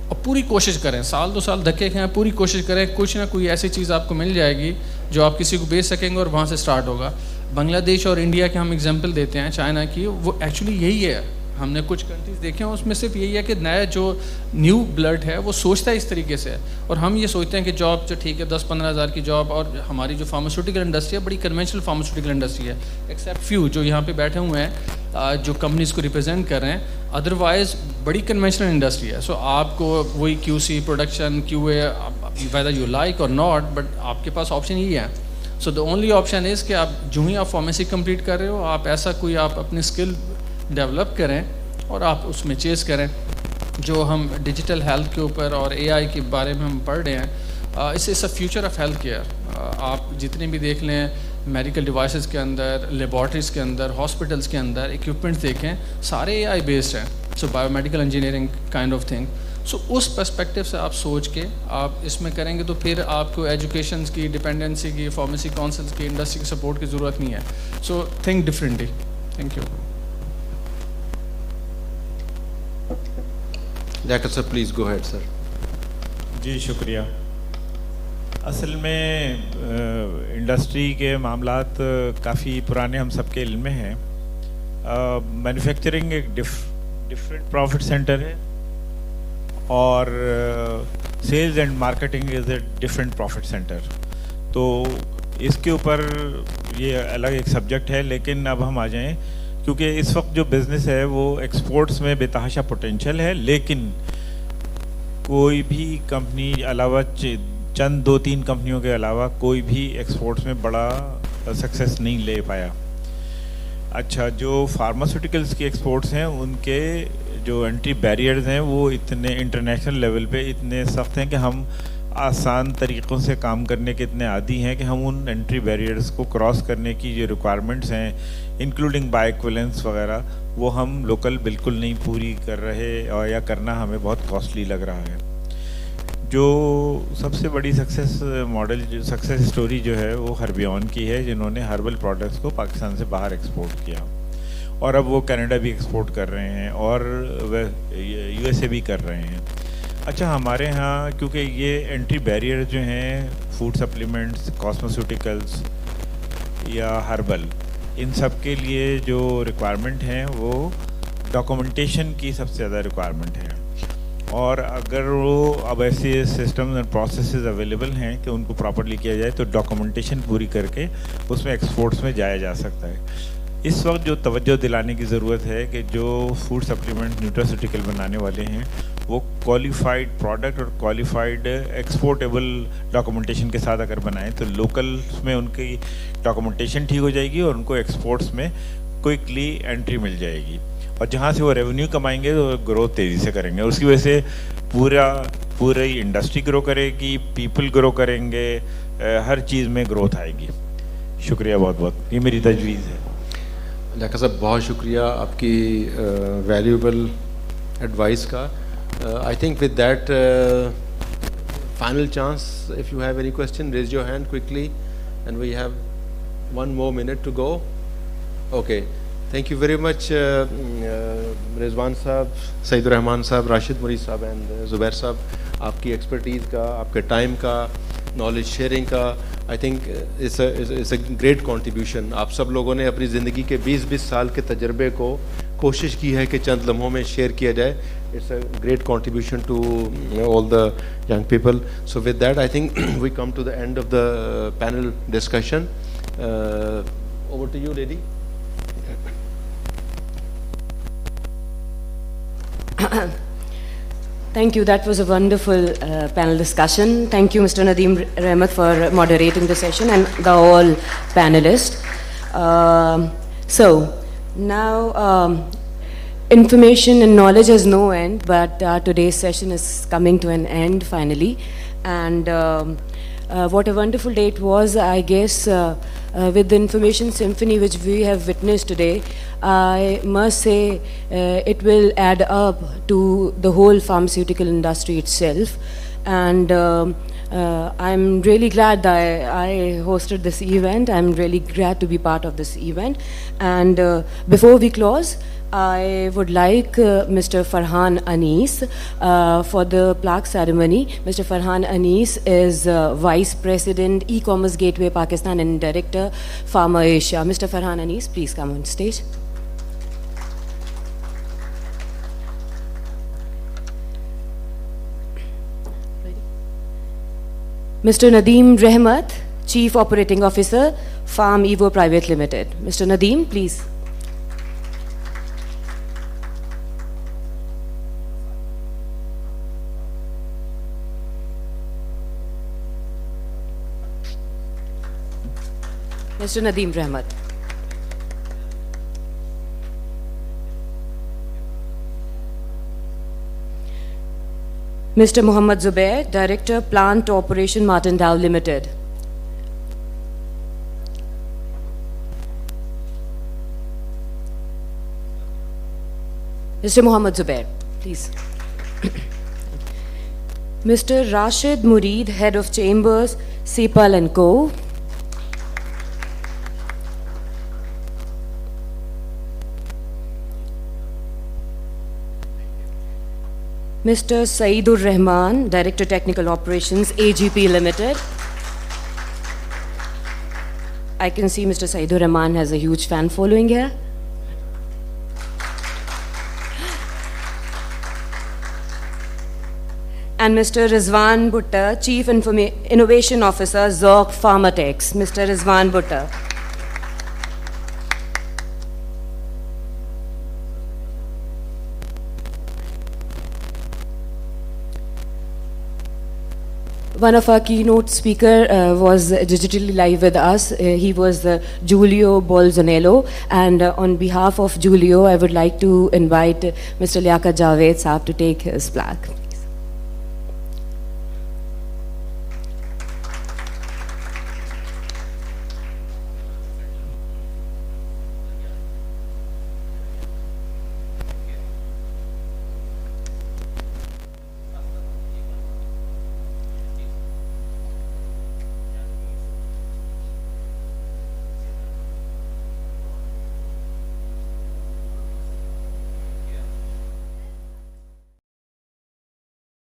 और पूरी कोशिश करें, 2 साल धक्के खाएं, पूरी कोशिश करें, कुछ ना कोई ऐसी चीज़ आपको मिल जाएगी जो आप किसी को बेच सकेंगे और वहाँ से स्टार्ट होगा। बांग्लादेश और इंडिया के हम एग्जाम्पल देते हैं, चाइना की, वो एक्चुअली यही है। हमने कुछ कंट्रीज देखे हैं उसमें सिर्फ यही है कि नया जो न्यू ब्लड है वो सोचता है इस तरीके से, और हम ये सोचते हैं कि जॉब जो ठीक है 10-15 हज़ार की जॉब, और हमारी जो फार्मास्यूटिकल इंडस्ट्री है बड़ी कन्वेंशनल फार्मास्यूटिकल इंडस्ट्री है, एक्सेप्ट फ्यू जो यहाँ पे बैठे हुए हैं जो कंपनीज को रिप्रेजेंट कर रहे हैं, अदरवाइज बड़ी कन्वेंशनल इंडस्ट्री है। सो आपको वही QC, production, QA, whether you like और नॉट, बट आपके पास ऑप्शन यही है। So the only option is कि आप जो ही आप फार्मेसी कंप्लीट कर रहे हो, आप ऐसा कोई आप अपनी स्किल डेवलप करें और आप उसमें चेस करें। जो हम डिजिटल हेल्थ के ऊपर और AI के बारे में हम पढ़ रहे हैं, इस a future of health care. आप जितने भी देख लें मेडिकल डिवाइसेस के अंदर, लेबॉर्ट्रीज़ के अंदर, हॉस्पिटल्स के अंदर इक्विपमेंट्स देखें, सारे AI बेस्ड हैं। So biomedical engineering kind of thing. So उस पर्सपेक्टिव से आप सोच के आप इसमें करेंगे तो फिर आपको एजुकेशन की, डिपेंडेंसी की, फार्मेसी काउंसिल्स की, इंडस्ट्री की सपोर्ट की ज़रूरत नहीं है। So think differently. Thank you. Director sir, please go ahead sir। जी शुक्रिया। असल में इंडस्ट्री के मामलात काफ़ी पुराने हम सबके इल्म में हैं। मैन्युफैक्चरिंग एक डिफरेंट प्रॉफिट सेंटर है, और sales and marketing is a different profit centre. तो इसके ऊपर ये अलग एक सब्जेक्ट है, लेकिन अब हम आ जाएं, क्योंकि इस वक्त जो बिज़नेस है वो एक्सपोर्ट्स में बेतहाशा पोटेंशियल है, लेकिन कोई भी कंपनी अलावा चंद 2-3 कंपनियों के अलावा कोई भी एक्सपोर्ट्स में बड़ा सक्सेस नहीं ले पाया। अच्छा, जो फार्मास्यूटिकल्स की एक्सपोर्ट्स हैं उनके जो एंट्री बैरियर्स हैं वो इतने इंटरनेशनल लेवल पे इतने सख्त हैं कि हम आसान तरीक़ों से काम करने के इतने आदी हैं कि हम उन एंट्री बैरियर्स को क्रॉस करने की जो रिक्वायरमेंट्स हैं इंक्लूडिंग बायोइक्विवेलेंस वगैरह, वो हम लोकल बिल्कुल नहीं पूरी कर रहे, और या करना हमें बहुत कॉस्टली लग रहा है। जो सबसे बड़ी सक्सेस मॉडल, जो सक्सेस स्टोरी जो है वो हर्बियन की है, जिन्होंने हर्बल प्रोडक्ट्स को पाकिस्तान से बाहर एक्सपोर्ट किया, और अब वो कनाडा भी एक्सपोर्ट कर रहे हैं और वह USA भी कर रहे हैं। अच्छा, हमारे यहाँ क्योंकि ये एंट्री बैरियर जो हैं फूड सप्लीमेंट्स, कॉस्मेटिकल्स या हर्बल, इन सब के लिए जो रिक्वायरमेंट हैं वो डॉक्यूमेंटेशन की सबसे ज़्यादा रिक्वायरमेंट है, और अगर वो अब ऐसे सिस्टम्स एंड प्रोसेसेस अवेलेबल हैं कि उनको प्रॉपर्ली किया जाए तो डॉक्यूमेंटेशन पूरी करके उसमें एक्सपोर्ट्स में जाया जा सकता है। इस वक्त जो तवज्जो दिलाने की ज़रूरत है कि जो फूड सप्लीमेंट न्यूट्रास्यूटिकल बनाने वाले हैं वो क्वालिफाइड प्रोडक्ट और क्वालिफाइड एक्सपोर्टेबल डॉक्यूमेंटेशन के साथ अगर बनाएं तो लोकल में उनकी डॉक्यूमेंटेशन ठीक हो जाएगी और उनको एक्सपोर्ट्स में क्विकली एंट्री मिल जाएगी। और जहाँ से वो रेवेन्यू कमाएंगे तो ग्रोथ तेज़ी से करेंगे, और उसकी वजह से पूरी इंडस्ट्री ग्रो करेगी, पीपल ग्रो करेंगे, हर चीज़ में ग्रोथ आएगी। शुक्रिया बहुत बहुत, ये मेरी तजवीज़ है। डॉक्टर साहब बहुत शुक्रिया आपकी वैल्यूएबल एडवाइस का। I think with that final chance, if you have any question, raise your hand quickly, and we have 1 more minute to go. Okay, thank you very much Rizwan साहब, सईदुर रहमान साहब, राशिद मुरीद साहब and ज़ुबैर साहब, आपकी एक्सपर्टीज़ का, आपके टाइम का, नॉलेज शेयरिंग का, आई think it's a great contribution. आप सब लोगों ने अपनी ज़िंदगी के 20-20 साल के तजर्बे को कोशिश की है कि चंद लम्हों में शेयर किया जाए। It's a great contribution to all the young people. So with that, I think we come to the end of the panel discussion. Over to you, lady. Thank you. That was a wonderful panel discussion. Thank you, Mr. Nadeem Rahmat, for moderating the session, and the all panelists. So now, information and knowledge has no end, but today's session is coming to an end finally. And what a wonderful day it was, I guess, with the information symphony which we have witnessed today. I must say it will add up to the whole pharmaceutical industry itself. And I'm really glad that I hosted this event. I'm really glad to be part of this event. And before we close, I would like Mr. Farhan Anis for the plaque ceremony. Mr. Farhan Anis is Vice President, E-Commerce Gateway Pakistan, and Director, Pharma Asia. Mr. Farhan Anis, please come on stage. Mr. Nadeem Rahmat, Chief Operating Officer, Farm Evo Private Limited. Mr. Nadeem, please. Mr. Nadeem Rahmat. Mr. Mohammad Zubair, Director, Plant Operation, Martin Dow Limited. Mr. Mohammad Zubair, please. Mr. Rashid Murid, Head of Chambers, Sepal & Co. Mr. Saidur Rahman, Director Technical Operations, AGP Limited. I can see Mr. Saidur Rahman has a huge fan following here. And Mr. Rizwan Bhutta, Chief Innovation Officer, Zork Pharmatex. Mr. Rizwan Bhutta. One of our keynote speaker was digitally live with us. He was Giulio Bolzonello, and on behalf of Giulio, I would like to invite Mr. Liaquat Javed Saab to take his plaque.